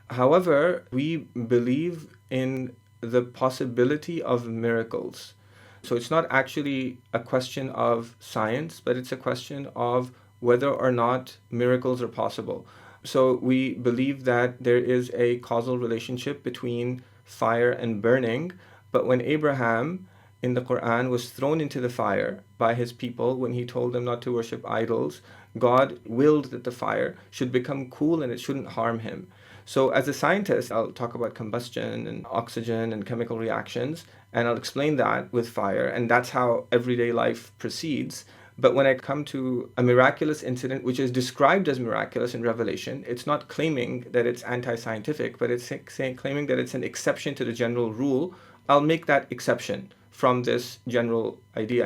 However, we believe in the possibility of miracles. So it's not actually a question of science, but it's a question of whether or not miracles are possible. So we believe that there is a causal relationship between fire and burning, but when Abraham in the Quran was thrown into the fire by his people when he told them not to worship idols, God willed that the fire should become cool and it shouldn't harm him. So as a scientist, I'll talk about combustion and oxygen and chemical reactions, and I'll explain that with fire, and that's how everyday life proceeds. But when I come to a miraculous incident, which is described as miraculous in Revelation, it's not claiming that it's anti-scientific, but it's claiming that it's an exception to the general rule. I'll make that exception from this general idea.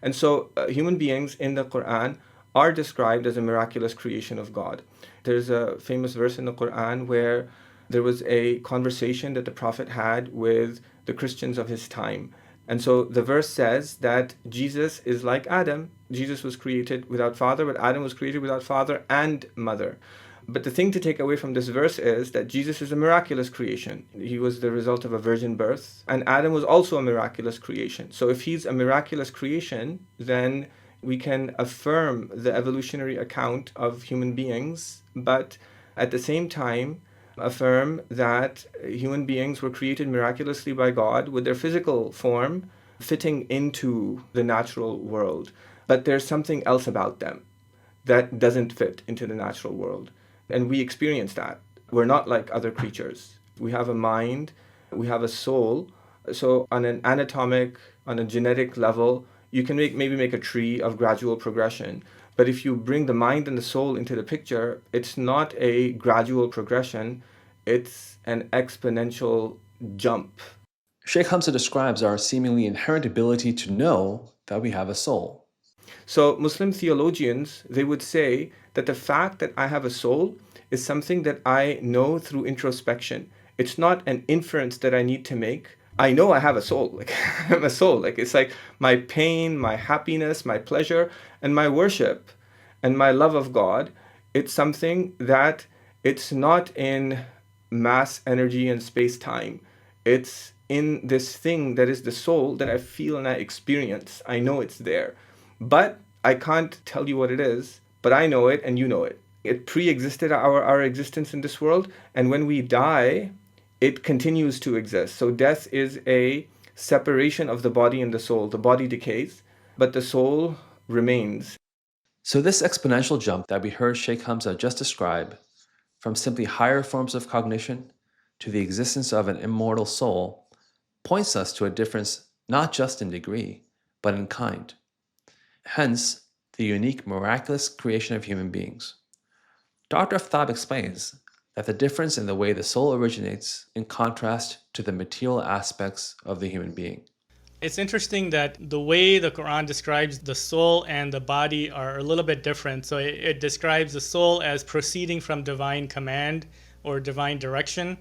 And so human beings in the Quran are described as a miraculous creation of God. There's a famous verse in the Quran where there was a conversation that the Prophet had with the Christians of his time. And so the verse says that Jesus is like Adam. Jesus was created without father, but Adam was created without father and mother. But the thing to take away from this verse is that Jesus is a miraculous creation. He was the result of a virgin birth, and Adam was also a miraculous creation. So if he's a miraculous creation, then we can affirm the evolutionary account of human beings, but at the same time, affirm that human beings were created miraculously by God with their physical form fitting into the natural world. But there's something else about them that doesn't fit into the natural world. And we experience that. We're not like other creatures. We have a mind, we have a soul. So on an anatomic, on a genetic level, you can maybe make a tree of gradual progression. But if you bring the mind and the soul into the picture, it's not a gradual progression, it's an exponential jump. Sheikh Hamza describes our seemingly inherent ability to know that we have a soul. So Muslim theologians, they would say that the fact that I have a soul is something that I know through introspection. It's not an inference that I need to make. I know I have a soul. Like I'm a soul. Like it's like my pain, my happiness, my pleasure, and my worship and my love of God. It's something that it's not in mass energy and space-time. It's in this thing that is the soul that I feel and I experience. I know it's there. But I can't tell you what it is, but I know it and you know it. It pre-existed our existence in this world, and when we die, it continues to exist. So death is a separation of the body and the soul. The body decays, but the soul remains. So this exponential jump that we heard Sheikh Hamza just describe, from simply higher forms of cognition to the existence of an immortal soul, points us to a difference not just in degree, but in kind. Hence, the unique, miraculous creation of human beings. Dr. Aftab explains that the difference in the way the soul originates in contrast to the material aspects of the human being. It's interesting that the way the Quran describes the soul and the body are a little bit different. So it describes the soul as proceeding from divine command or divine direction,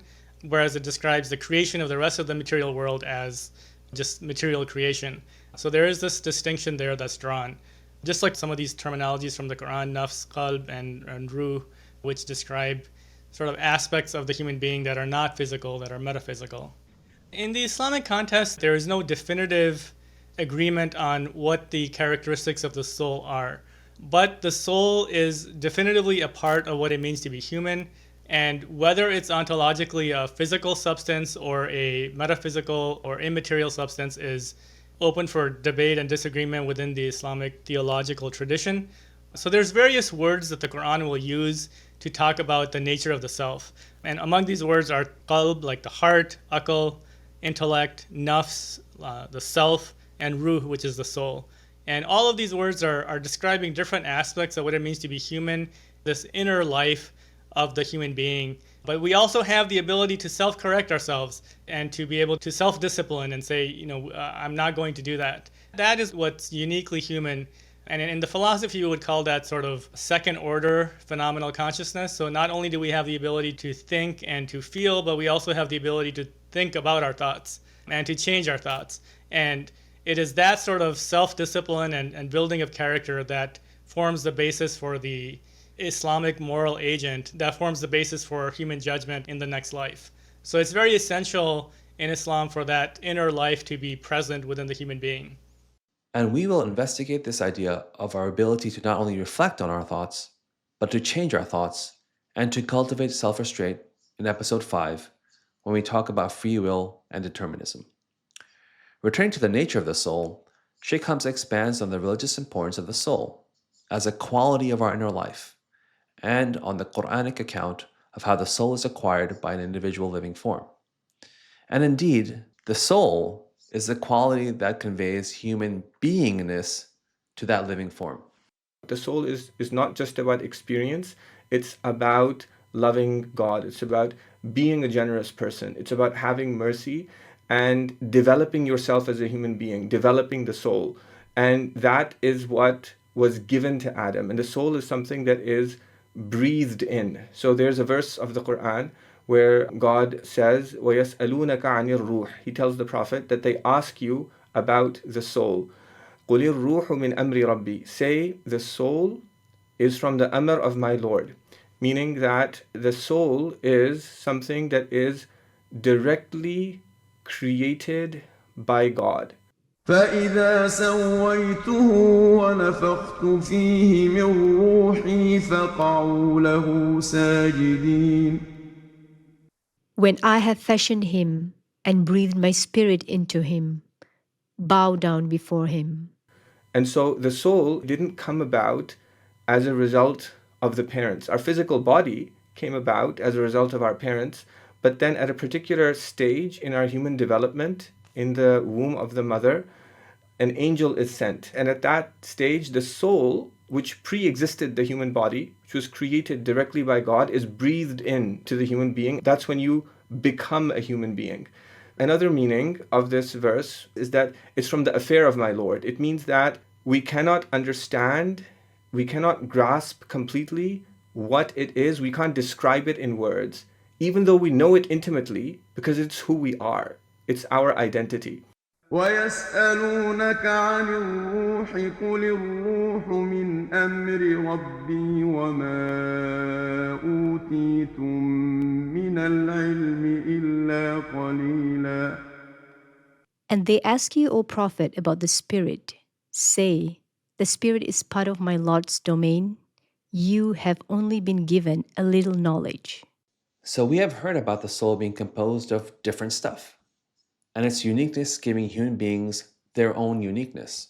whereas it describes the creation of the rest of the material world as just material creation. So there is this distinction there that's drawn. Just like some of these terminologies from the Quran, nafs, qalb, and ruh, which describe sort of aspects of the human being that are not physical, that are metaphysical. In the Islamic context, there is no definitive agreement on what the characteristics of the soul are. But the soul is definitively a part of what it means to be human, and whether it's ontologically a physical substance or a metaphysical or immaterial substance is open for debate and disagreement within the Islamic theological tradition. So there's various words that the Quran will use to talk about the nature of the self. And among these words are qalb, like the heart, aql, intellect, nafs, the self, and ruh, which is the soul. And all of these words are describing different aspects of what it means to be human, this inner life of the human being. But we also have the ability to self-correct ourselves and to be able to self-discipline and say, I'm not going to do that. That is what's uniquely human. And in the philosophy, we would call that sort of second-order phenomenal consciousness. So not only do we have the ability to think and to feel, but we also have the ability to think about our thoughts and to change our thoughts. And it is that sort of self-discipline and building of character that forms the basis for the Islamic moral agent, that forms the basis for human judgment in the next life. So it's very essential in Islam for that inner life to be present within the human being. And we will investigate this idea of our ability to not only reflect on our thoughts, but to change our thoughts and to cultivate self-restraint in episode 5, when we talk about free will and determinism. Returning to the nature of the soul, Sheikh Hamza expands on the religious importance of the soul as a quality of our inner life, and on the Quranic account of how the soul is acquired by an individual living form. And indeed, the soul is the quality that conveys human beingness to that living form. The soul is not just about experience, it's about loving God. It's about being a generous person. It's about having mercy and developing yourself as a human being, developing the soul. And that is what was given to Adam. And the soul is something that is breathed in. So there's a verse of the Quran where God says, وَيَسْأَلُونَكَ عَنِ الرُّوحِ. He tells the Prophet that they ask you about the soul. قُلِ الرُّوحُ مِنْ أَمْرِ رَبِّي. Say, the soul is from the amr of my Lord. Meaning that the soul is something that is directly created by God. فإذا سويته ونفخت فيه من روحي فقعوا له ساجدين. When I have fashioned him and breathed my spirit into him, bow down before him. And so the soul didn't come about as a result of the parents. Our physical body came about as a result of our parents, but then at a particular stage in our human development, in the womb of the mother, an angel is sent. And at that stage, the soul, which pre-existed the human body, which was created directly by God, is breathed in to the human being. That's when you become a human being. Another meaning of this verse is that it's from the affair of my Lord. It means that we cannot understand, we cannot grasp completely what it is, we can't describe it in words, even though we know it intimately, because it's who we are. It's our identity. ويسألونك عن الروح قل الروح من أمر ربي وما أوتيتم من العلم إلا قليلا. And they ask you, O Prophet, about the Spirit. Say, the Spirit is part of my Lord's domain. You have only been given a little knowledge. So we have heard about the soul being composed of different stuff, and its uniqueness giving human beings their own uniqueness.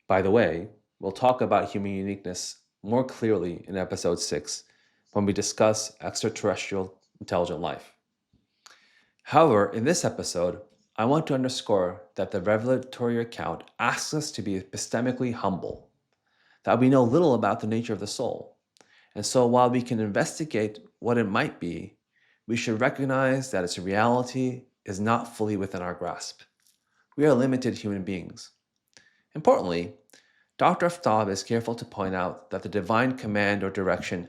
By the way, we'll talk about human uniqueness more clearly in episode 6 when we discuss extraterrestrial intelligent life. However, in this episode, I want to underscore that the revelatory account asks us to be epistemically humble, that we know little about the nature of the soul, and so while we can investigate what it might be, we should recognize that its reality is not fully within our grasp. We are limited human beings. Importantly, Dr. Aftab is careful to point out that the divine command or direction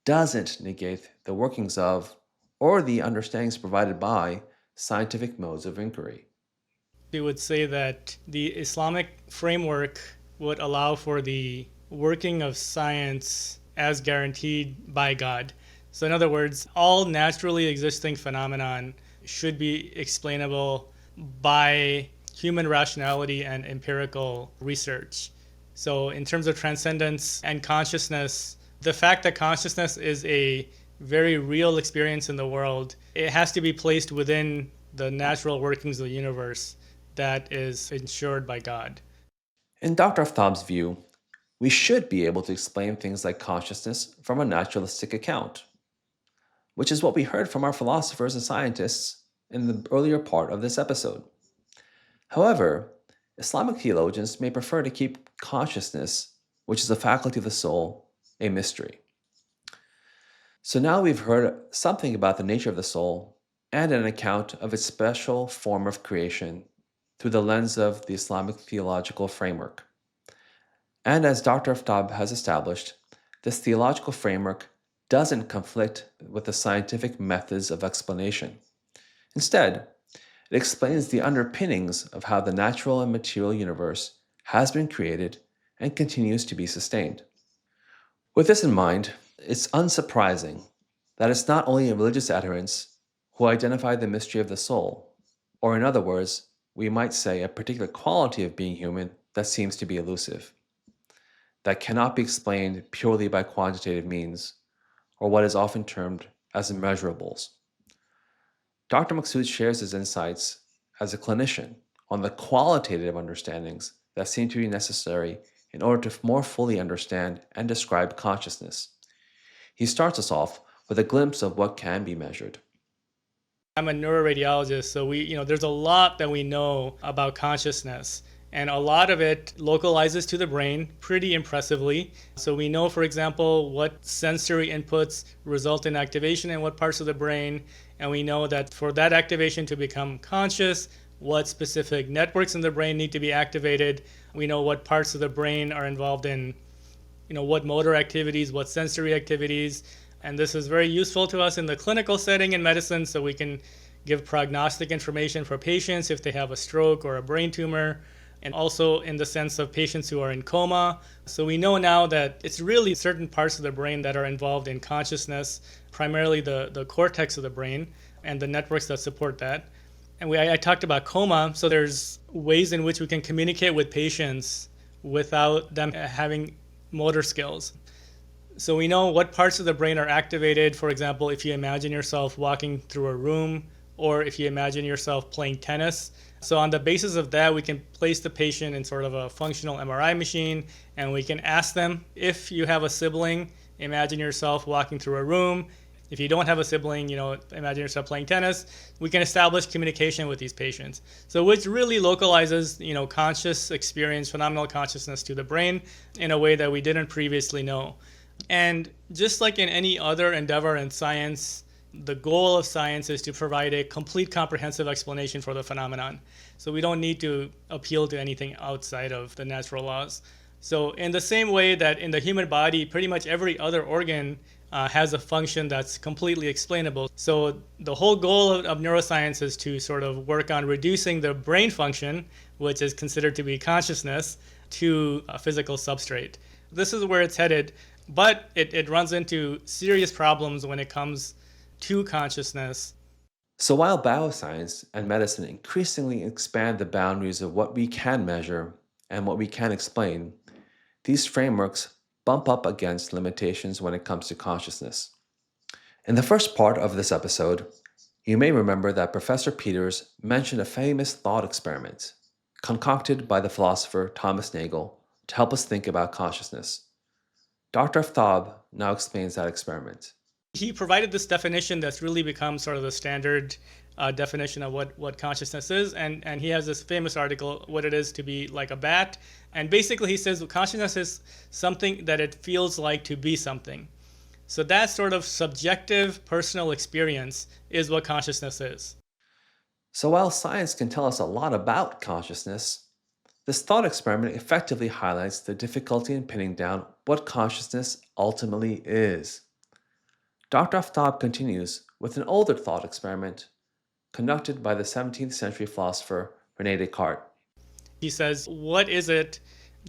doesn't negate the workings of or the understandings provided by scientific modes of inquiry. We would say that the Islamic framework would allow for the working of science as guaranteed by God. So in other words, all naturally existing phenomenon should be explainable by human rationality and empirical research. So in terms of transcendence and consciousness, the fact that consciousness is a very real experience in the world, it has to be placed within the natural workings of the universe that is ensured by God. In Dr. Aftab's view, we should be able to explain things like consciousness from a naturalistic account, which is what we heard from our philosophers and scientists in the earlier part of this episode. However, Islamic theologians may prefer to keep consciousness, which is a faculty of the soul, a mystery. So now we've heard something about the nature of the soul and an account of its special form of creation through the lens of the Islamic theological framework. And as Dr. Aftab has established, this theological framework doesn't conflict with the scientific methods of explanation. Instead, it explains the underpinnings of how the natural and material universe has been created and continues to be sustained. With this in mind, it's unsurprising that it's not only religious adherents who identify the mystery of the soul, or in other words, we might say a particular quality of being human that seems to be elusive, that cannot be explained purely by quantitative means, or what is often termed as immeasurables. Dr. Maksud shares his insights as a clinician on the qualitative understandings that seem to be necessary in order to more fully understand and describe consciousness. He starts us off with a glimpse of what can be measured. I'm a neuroradiologist, so there's a lot that we know about consciousness, and a lot of it localizes to the brain pretty impressively. So we know, for example, what sensory inputs result in activation in what parts of the brain, and we know that for that activation to become conscious, what specific networks in the brain need to be activated. We know what parts of the brain are involved in, what motor activities, what sensory activities. And this is very useful to us in the clinical setting in medicine, so we can give prognostic information for patients if they have a stroke or a brain tumor, and also in the sense of patients who are in coma. So we know now that it's really certain parts of the brain that are involved in consciousness, primarily the cortex of the brain and the networks that support that. And I talked about coma, so there's ways in which we can communicate with patients without them having motor skills. So we know what parts of the brain are activated. For example, if you imagine yourself walking through a room, or if you imagine yourself playing tennis. So on the basis of that, we can place the patient in sort of a functional MRI machine, and we can ask them, if you have a sibling, imagine yourself walking through a room. If you don't have a sibling, imagine yourself playing tennis. We can establish communication with these patients. So which really localizes, conscious experience, phenomenal consciousness to the brain in a way that we didn't previously know. And just like in any other endeavor in science, the goal of science is to provide a complete comprehensive explanation for the phenomenon. So we don't need to appeal to anything outside of the natural laws. So in the same way that in the human body, pretty much every other organ has a function that's completely explainable. So the whole goal of neuroscience is to sort of work on reducing the brain function, which is considered to be consciousness, to a physical substrate. This is where it's headed, but it runs into serious problems when it comes to consciousness. So while bioscience and medicine increasingly expand the boundaries of what we can measure and what we can explain, these frameworks bump up against limitations when it comes to consciousness. In the first part of this episode, you may remember that Professor Peters mentioned a famous thought experiment concocted by the philosopher Thomas Nagel to help us think about consciousness. Dr. Aftab now explains that experiment. He provided this definition that's really become sort of the standard definition of what consciousness is. And he has this famous article, What It Is to Be Like a Bat. And basically he says consciousness is something that it feels like to be something. So that sort of subjective personal experience is what consciousness is. So while science can tell us a lot about consciousness, this thought experiment effectively highlights the difficulty in pinning down what consciousness ultimately is. Dr. Aftab continues with an older thought experiment conducted by the 17th century philosopher René Descartes. He says, what is it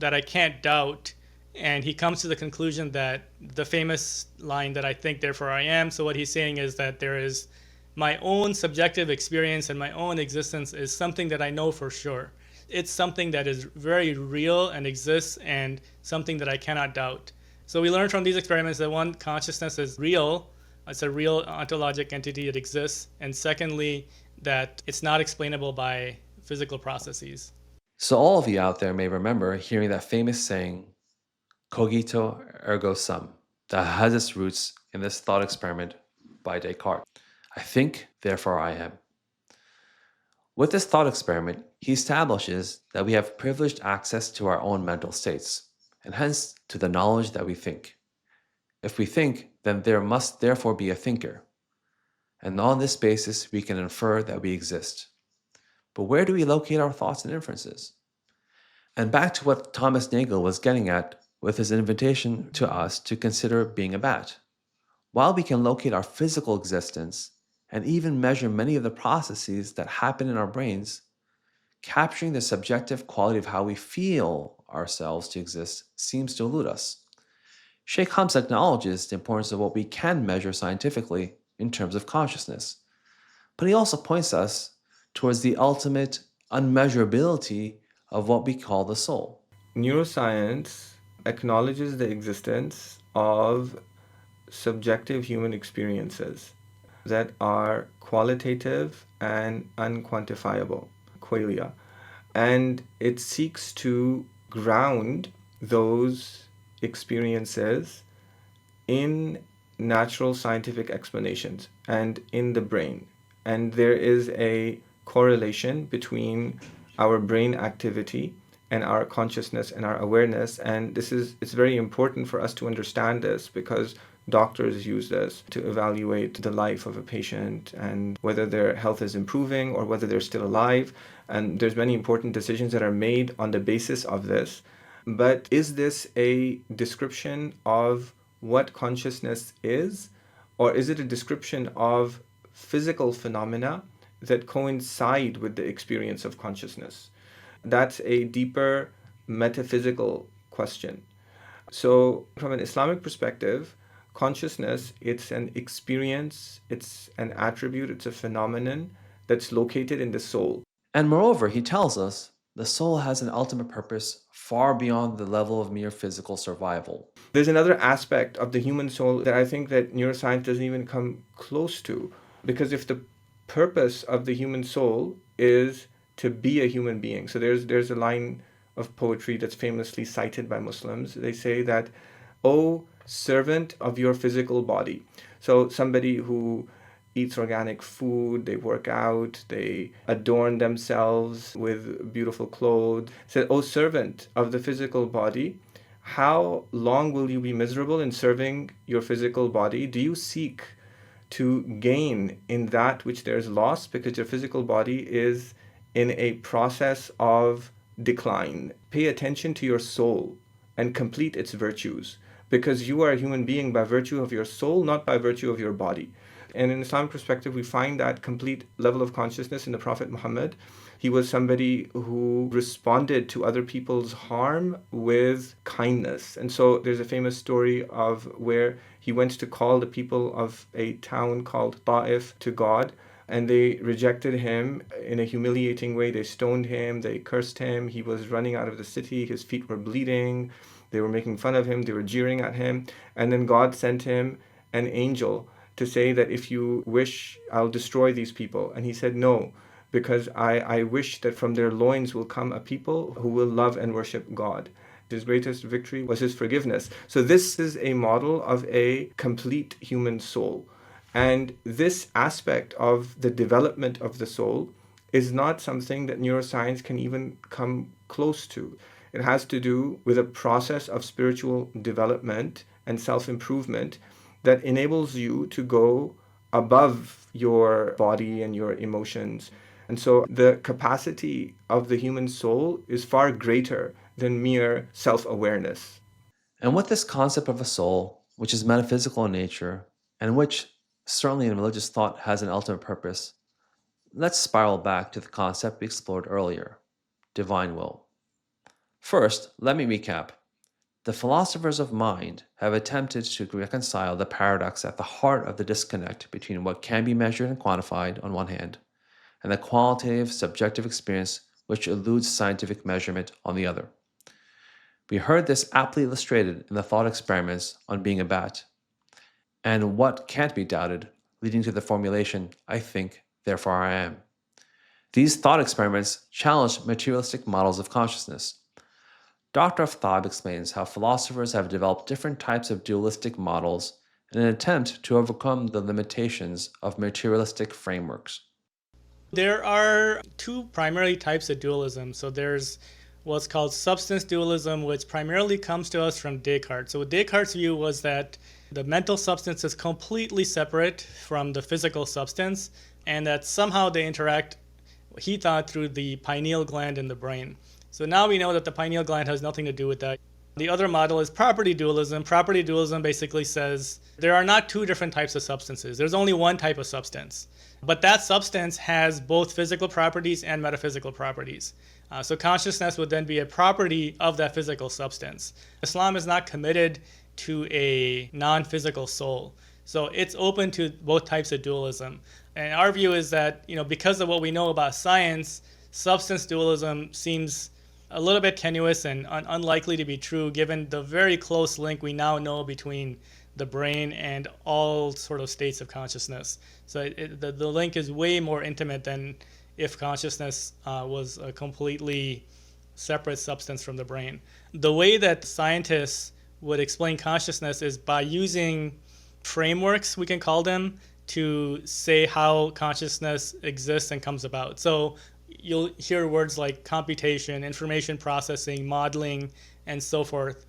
that I can't doubt? And he comes to the conclusion that the famous line that I think, therefore I am. So what he's saying is that there is my own subjective experience and my own existence is something that I know for sure. It's something that is very real and exists and something that I cannot doubt. So we learned from these experiments that one, consciousness is real. It's a real ontologic entity that exists. And secondly, that it's not explainable by physical processes. So all of you out there may remember hearing that famous saying, cogito ergo sum, that has its roots in this thought experiment by Descartes. I think, therefore I am. With this thought experiment, he establishes that we have privileged access to our own mental states, and hence to the knowledge that we think. If we think, then there must therefore be a thinker. And on this basis, we can infer that we exist. But where do we locate our thoughts and inferences? And back to what Thomas Nagel was getting at with his invitation to us to consider being a bat. While we can locate our physical existence and even measure many of the processes that happen in our brains, capturing the subjective quality of how we feel ourselves to exist seems to elude us. Sheikh Hamza acknowledges the importance of what we can measure scientifically in terms of consciousness, but he also points us towards the ultimate unmeasurability of what we call the soul. Neuroscience acknowledges the existence of subjective human experiences that are qualitative and unquantifiable, qualia. And it seeks to ground those experiences in natural scientific explanations and in the brain. And there is a correlation between our brain activity and our consciousness and our awareness. And it's very important for us to understand this because doctors use this to evaluate the life of a patient and whether their health is improving or whether they're still alive. And there's many important decisions that are made on the basis of this. But is this a description of what consciousness is, or is it a description of physical phenomena that coincide with the experience of consciousness? That's a deeper metaphysical question. So from an Islamic perspective, consciousness, it's an experience, it's an attribute, it's a phenomenon that's located in the soul. And moreover, he tells us the soul has an ultimate purpose far beyond the level of mere physical survival. There's another aspect of the human soul that I think that neuroscience doesn't even come close to. Because if the purpose of the human soul is to be a human being, so there's a line of poetry that's famously cited by Muslims. They say that, "O servant of your physical body." So somebody who eats organic food, they work out, they adorn themselves with beautiful clothes. Said, "O servant of the physical body, how long will you be miserable in serving your physical body? Do you seek to gain in that which there is loss? Because your physical body is in a process of decline. Pay attention to your soul and complete its virtues, because you are a human being by virtue of your soul, not by virtue of your body." And in Islamic perspective, we find that complete level of consciousness in the Prophet Muhammad. He was somebody who responded to other people's harm with kindness. And so there's a famous story of where he went to call the people of a town called Ta'if to God, and they rejected him in a humiliating way. They stoned him, they cursed him. He was running out of the city, his feet were bleeding, they were making fun of him, they were jeering at him. And then God sent him an angel to say that, "If you wish, I'll destroy these people." And he said, "No, because I wish that from their loins will come a people who will love and worship God." His greatest victory was his forgiveness. So this is a model of a complete human soul. And this aspect of the development of the soul is not something that neuroscience can even come close to. It has to do with a process of spiritual development and self-improvement that enables you to go above your body and your emotions. And so the capacity of the human soul is far greater than mere self-awareness. And with this concept of a soul, which is metaphysical in nature, and which certainly in religious thought has an ultimate purpose, let's spiral back to the concept we explored earlier, divine will. First, let me recap. The philosophers of mind have attempted to reconcile the paradox at the heart of the disconnect between what can be measured and quantified on one hand, and the qualitative, subjective experience which eludes scientific measurement on the other. We heard this aptly illustrated in the thought experiments on being a bat, and what can't be doubted, leading to the formulation, "I think, therefore I am." These thought experiments challenge materialistic models of consciousness. Dr. Aftab explains how philosophers have developed different types of dualistic models in an attempt to overcome the limitations of materialistic frameworks. There are two primary types of dualism. So there's what's called substance dualism, which primarily comes to us from Descartes. So Descartes' view was that the mental substance is completely separate from the physical substance, and that somehow they interact, he thought, through the pineal gland in the brain. So now we know that the pineal gland has nothing to do with that. The other model is property dualism. Property dualism basically says there are not two different types of substances. There's only one type of substance. But that substance has both physical properties and metaphysical properties. So consciousness would then be a property of that physical substance. Islam is not committed to a non-physical soul. So it's open to both types of dualism. And our view is that, because of what we know about science, substance dualism seems a little bit tenuous and unlikely to be true, given the very close link we now know between the brain and all sort of states of consciousness. So the link is way more intimate than if consciousness was a completely separate substance from the brain. The way that scientists would explain consciousness is by using frameworks, we can call them, to say how consciousness exists and comes about. So you'll hear words like computation, information processing, modeling, and so forth.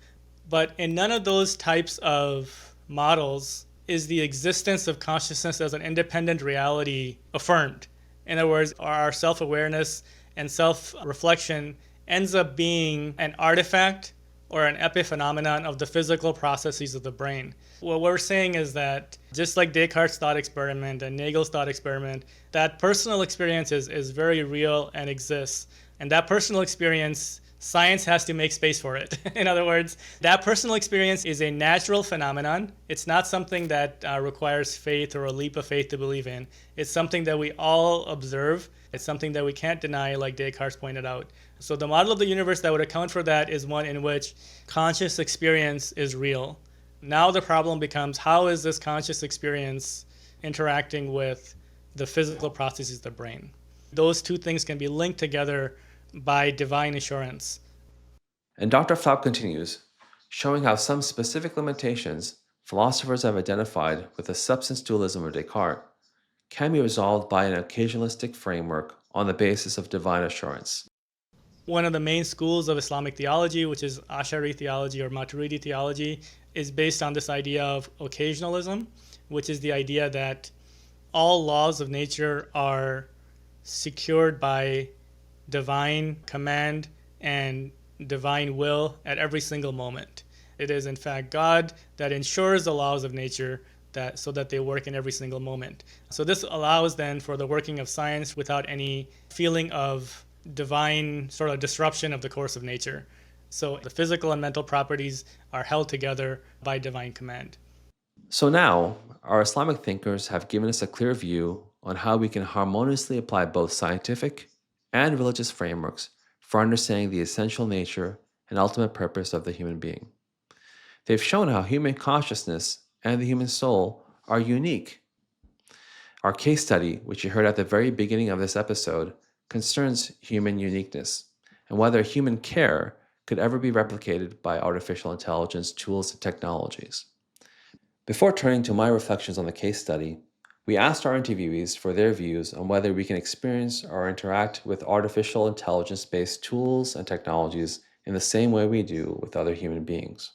But in none of those types of models is the existence of consciousness as an independent reality affirmed. In other words, our self-awareness and self-reflection ends up being an artifact or an epiphenomenon of the physical processes of the brain. What we're saying is that just like Descartes' thought experiment and Nagel's thought experiment, that personal experience is very real and exists. And that personal experience science has to make space for it. In other words, that personal experience is a natural phenomenon. It's not something that requires faith or a leap of faith to believe in. It's something that we all observe. It's something that we can't deny, like Descartes pointed out. So the model of the universe that would account for that is one in which conscious experience is real. Now the problem becomes, how is this conscious experience interacting with the physical processes of the brain? Those two things can be linked together by divine assurance. And Dr. Flaub continues, showing how some specific limitations philosophers have identified with the substance dualism of Descartes can be resolved by an occasionalistic framework on the basis of divine assurance. One of the main schools of Islamic theology, which is Ash'ari theology or Maturidi theology, is based on this idea of occasionalism, which is the idea that all laws of nature are secured by divine command and divine will at every single moment. It is in fact God that ensures the laws of nature so that they work in every single moment. So this allows then for the working of science without any feeling of divine sort of disruption of the course of nature. So the physical and mental properties are held together by divine command. So now, our Islamic thinkers have given us a clear view on how we can harmoniously apply both scientific and religious frameworks for understanding the essential nature and ultimate purpose of the human being. They've shown how human consciousness and the human soul are unique. Our case study, which you heard at the very beginning of this episode, concerns human uniqueness and whether human care could ever be replicated by artificial intelligence tools and technologies. Before turning to my reflections on the case study, we asked our interviewees for their views on whether we can experience or interact with artificial intelligence-based tools and technologies in the same way we do with other human beings.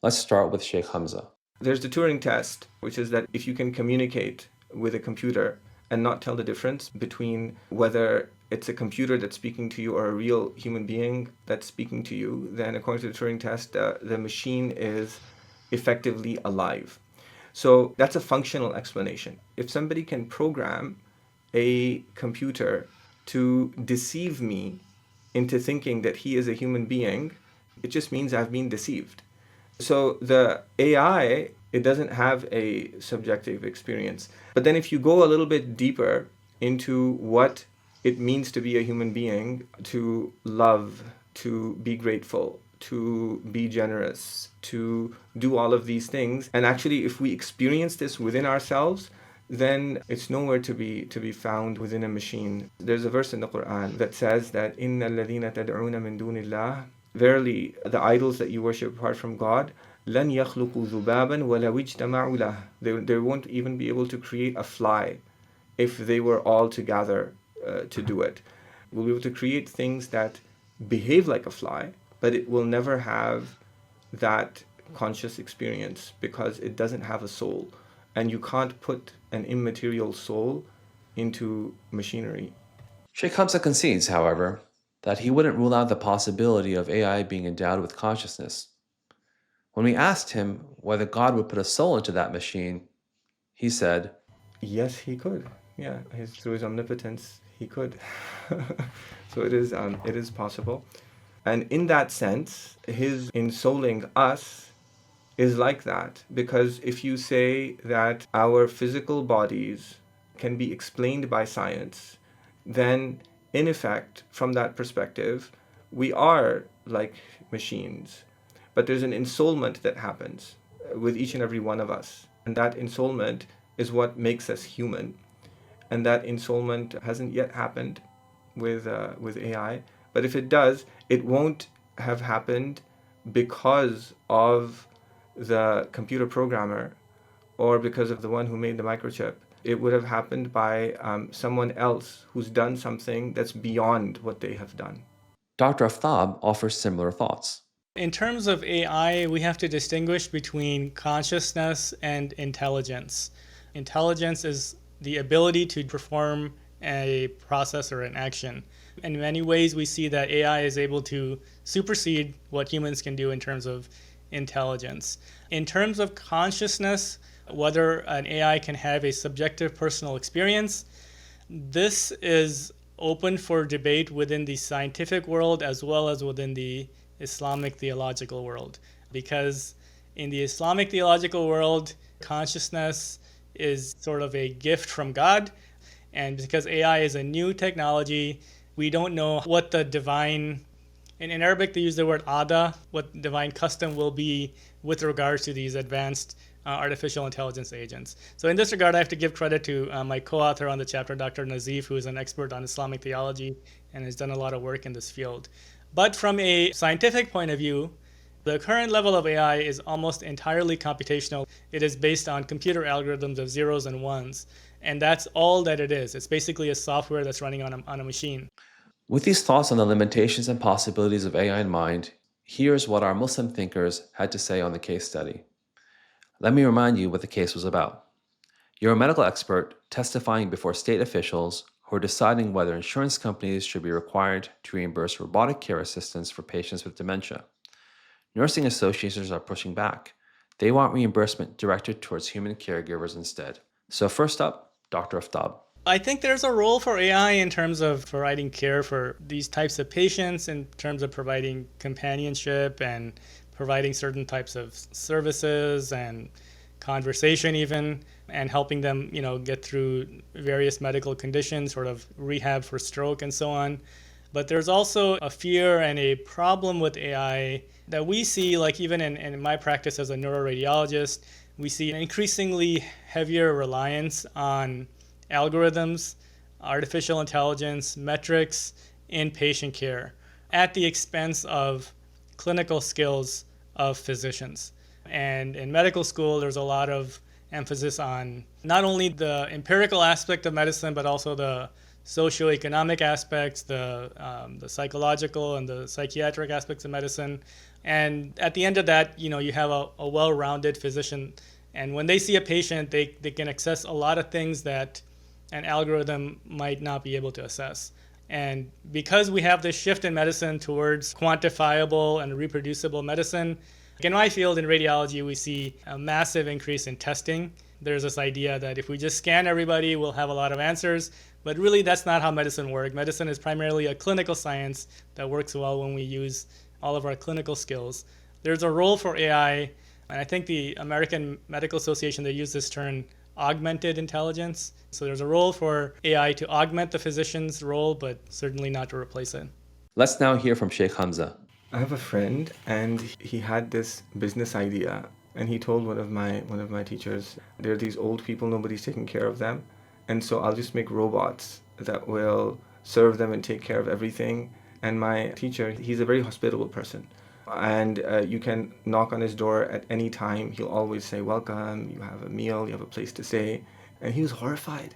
Let's start with Sheikh Hamza. There's the Turing test, which is that if you can communicate with a computer and not tell the difference between whether it's a computer that's speaking to you or a real human being that's speaking to you, then according to the Turing test, the machine is effectively alive. So that's a functional explanation. If somebody can program a computer to deceive me into thinking that he is a human being, it just means I've been deceived. So the AI, it doesn't have a subjective experience. But then if you go a little bit deeper into what it means to be a human being, to love, to be grateful, to be generous, to do all of these things, and actually if we experience this within ourselves, then it's nowhere to be found within a machine. There's a verse in the Quran that says that إِنَّ الَّذِينَ تَدْعُونَ مِن دُونِ اللَّهِ, verily the idols that you worship apart from God, لَن يَخْلُقُوا ذُبَابًا وَلَوِ اجْتَمَعُوا لَهُ, they won't even be able to create a fly if they were all together to do it. We'll be able to create things that behave like a fly, but it will never have that conscious experience because it doesn't have a soul. And you can't put an immaterial soul into machinery. Sheikh Hamza concedes, however, that he wouldn't rule out the possibility of AI being endowed with consciousness. When we asked him whether God would put a soul into that machine, he said, yes, he could. Yeah, through his omnipotence, he could. So it is possible. And in that sense, his ensouling us is like that. Because if you say that our physical bodies can be explained by science, then in effect, from that perspective, we are like machines. But there's an ensoulment that happens with each and every one of us. And that ensoulment is what makes us human. And that ensoulment hasn't yet happened with AI. But if it does, it won't have happened because of the computer programmer or because of the one who made the microchip. It would have happened by someone else who's done something that's beyond what they have done. Dr. Aftab offers similar thoughts. In terms of AI, we have to distinguish between consciousness and intelligence. Intelligence is the ability to perform a process or an action. In many ways, we see that AI is able to supersede what humans can do in terms of intelligence. In terms of consciousness, whether an AI can have a subjective personal experience, this is open for debate within the scientific world as well as within the Islamic theological world. Because in the Islamic theological world, consciousness is sort of a gift from God. And because AI is a new technology, we don't know what the divine, in Arabic they use the word ada, what divine custom will be with regards to these advanced artificial intelligence agents. So in this regard, I have to give credit to my co-author on the chapter, Dr. Nazif, who is an expert on Islamic theology and has done a lot of work in this field. But from a scientific point of view, the current level of AI is almost entirely computational. It is based on computer algorithms of zeros and ones. And that's all that it is. It's basically a software that's running on a machine. With these thoughts on the limitations and possibilities of AI in mind, here's what our Muslim thinkers had to say on the case study. Let me remind you what the case was about. You're a medical expert testifying before state officials who are deciding whether insurance companies should be required to reimburse robotic care assistance for patients with dementia. Nursing associations are pushing back. They want reimbursement directed towards human caregivers instead. So first up, Dr. Aftab. I think there's a role for AI in terms of providing care for these types of patients, in terms of providing companionship and providing certain types of services and conversation even, and helping them, get through various medical conditions, sort of rehab for stroke and so on. But there's also a fear and a problem with AI that we see, like even in my practice as a neuroradiologist, we see an increasingly heavier reliance on algorithms, artificial intelligence, metrics in patient care at the expense of clinical skills of physicians. And in medical school, there's a lot of emphasis on not only the empirical aspect of medicine, but also the socioeconomic aspects, the psychological and the psychiatric aspects of medicine. And at the end of that, you have a well-rounded physician. And when they see a patient, they can access a lot of things that an algorithm might not be able to assess. And because we have this shift in medicine towards quantifiable and reproducible medicine, in my field in radiology, we see a massive increase in testing. There's this idea that if we just scan everybody, we'll have a lot of answers. But really, that's not how medicine works. Medicine is primarily a clinical science that works well when we use all of our clinical skills. There's a role for AI, and I think the American Medical Association, they use this term, augmented intelligence. So there's a role for AI to augment the physician's role, but certainly not to replace it. Let's now hear from Sheikh Hamza. I have a friend, and he had this business idea, and he told one of my teachers, there are these old people, nobody's taking care of them, and so I'll just make robots that will serve them and take care of everything. And my teacher, he's a very hospitable person, and you can knock on his door at any time. He'll always say, welcome, you have a meal, you have a place to stay. And he was horrified.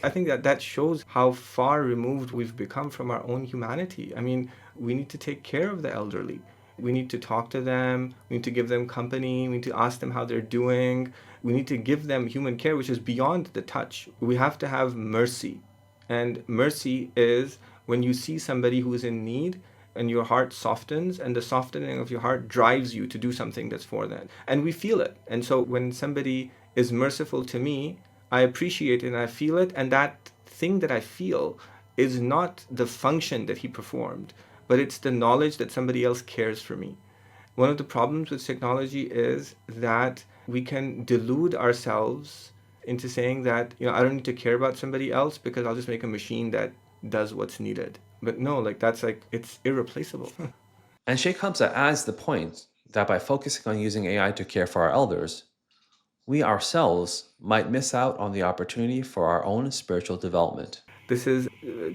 I think that shows how far removed we've become from our own humanity. I mean, we need to take care of the elderly. We need to talk to them. We need to give them company. We need to ask them how they're doing. We need to give them human care, which is beyond the touch. We have to have mercy. And mercy is when you see somebody who is in need and your heart softens, and the softening of your heart drives you to do something that's for them. And we feel it. And so when somebody is merciful to me, I appreciate it and I feel it. And that thing that I feel is not the function that he performed, but it's the knowledge that somebody else cares for me. One of the problems with technology is that we can delude ourselves into saying that, I don't need to care about somebody else because I'll just make a machine that does what's needed. But no, it's irreplaceable. And Sheikh Hamza adds the point that by focusing on using AI to care for our elders, we ourselves might miss out on the opportunity for our own spiritual development. This is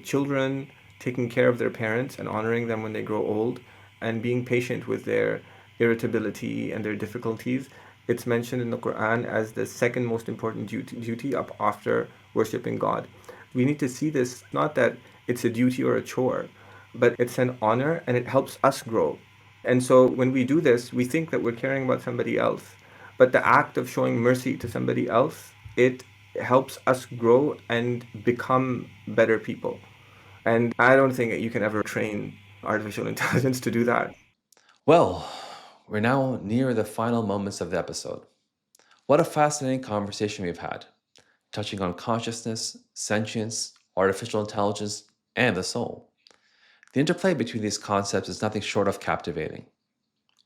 children taking care of their parents and honoring them when they grow old and being patient with their irritability and their difficulties. It's mentioned in the Quran as the second most important duty up after worshiping God. We need to see this not that it's a duty or a chore, but it's an honor and it helps us grow. And so when we do this, we think that we're caring about somebody else. But the act of showing mercy to somebody else, it helps us grow and become better people. And I don't think that you can ever train artificial intelligence to do that. Well, we're now near the final moments of the episode. What a fascinating conversation we've had, touching on consciousness, sentience, artificial intelligence, and the soul. The interplay between these concepts is nothing short of captivating.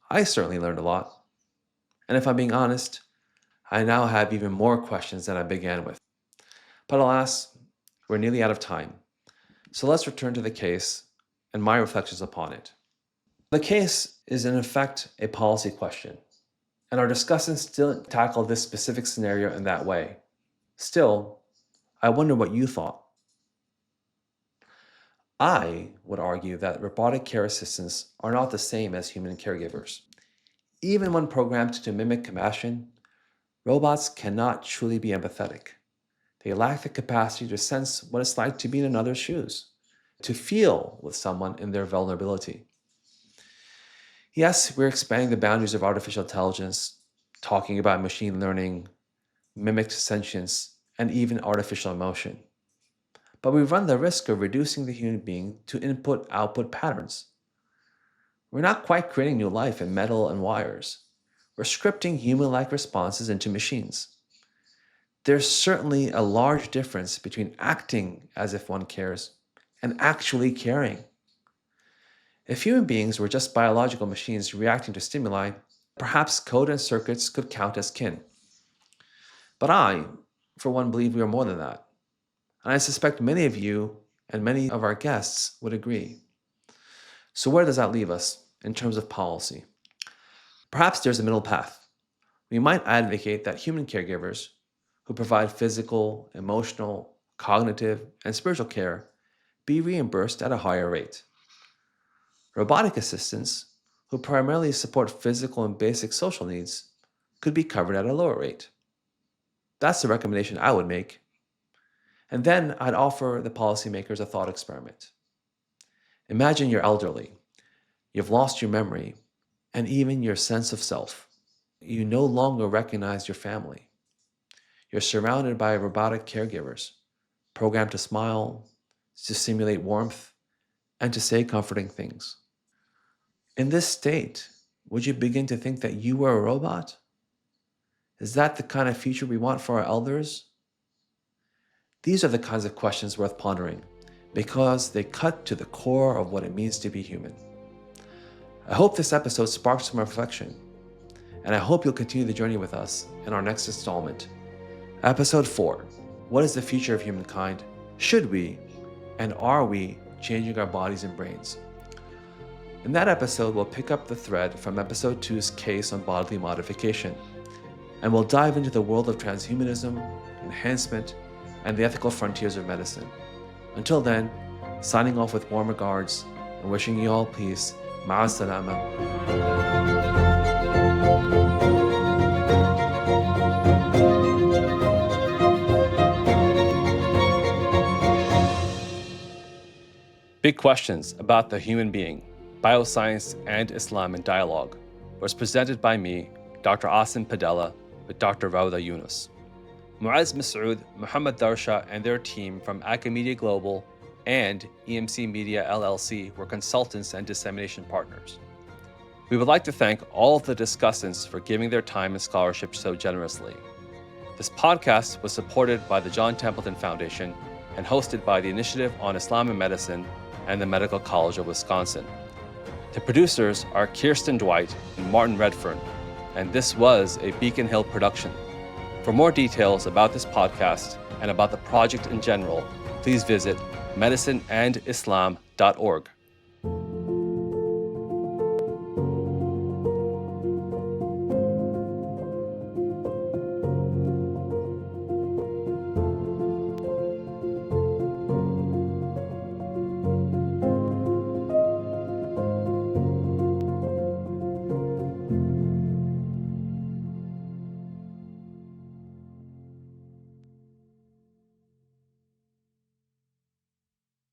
I certainly learned a lot. And if I'm being honest, I now have even more questions than I began with. But alas, we're nearly out of time. So let's return to the case and my reflections upon it. The case is in effect a policy question, and our discussants still tackle this specific scenario in that way. Still, I wonder what you thought. I would argue that robotic care assistants are not the same as human caregivers. Even when programmed to mimic compassion, robots cannot truly be empathetic. They lack the capacity to sense what it's like to be in another's shoes, to feel with someone in their vulnerability. Yes, we're expanding the boundaries of artificial intelligence, talking about machine learning, mimicked sentience, and even artificial emotion. But we run the risk of reducing the human being to input-output patterns. We're not quite creating new life in metal and wires. We're scripting human-like responses into machines. There's certainly a large difference between acting as if one cares and actually caring. If human beings were just biological machines reacting to stimuli, perhaps code and circuits could count as kin. But I, for one, believe we are more than that. And I suspect many of you and many of our guests would agree. So where does that leave us in terms of policy? Perhaps there's a middle path. We might advocate that human caregivers who provide physical, emotional, cognitive, and spiritual care be reimbursed at a higher rate. Robotic assistants, who primarily support physical and basic social needs, could be covered at a lower rate. That's the recommendation I would make. And then I'd offer the policymakers a thought experiment. Imagine you're elderly. You've lost your memory and even your sense of self. You no longer recognize your family. You're surrounded by robotic caregivers, programmed to smile, to simulate warmth, and to say comforting things. In this state, would you begin to think that you were a robot? Is that the kind of future we want for our elders? These are the kinds of questions worth pondering because they cut to the core of what it means to be human. I hope this episode sparks some reflection, and I hope you'll continue the journey with us in our next installment. Episode 4, What is the future of humankind? Should we, and are we, changing our bodies and brains? In that episode, we'll pick up the thread from episode 2's case on bodily modification, and we'll dive into the world of transhumanism, enhancement, and the ethical frontiers of medicine. Until then, signing off with warm regards and wishing you all peace. Ma'a salama. Big Questions About the Human Being, Bioscience and Islam in Dialogue was presented by me, Dr. Aasim Padela, with Dr. Rawda Yunus. Muaz Masood, Muhammad Darsha, and their team from Acamedia Global and EMC Media LLC were consultants and dissemination partners. We would like to thank all of the discussants for giving their time and scholarship so generously. This podcast was supported by the John Templeton Foundation and hosted by the Initiative on Islam and Medicine and the Medical College of Wisconsin. The producers are Kirsten Dwight and Martin Redfern, and this was a Beacon Hill production. For more details about this podcast and about the project in general, please visit medicineandislam.org.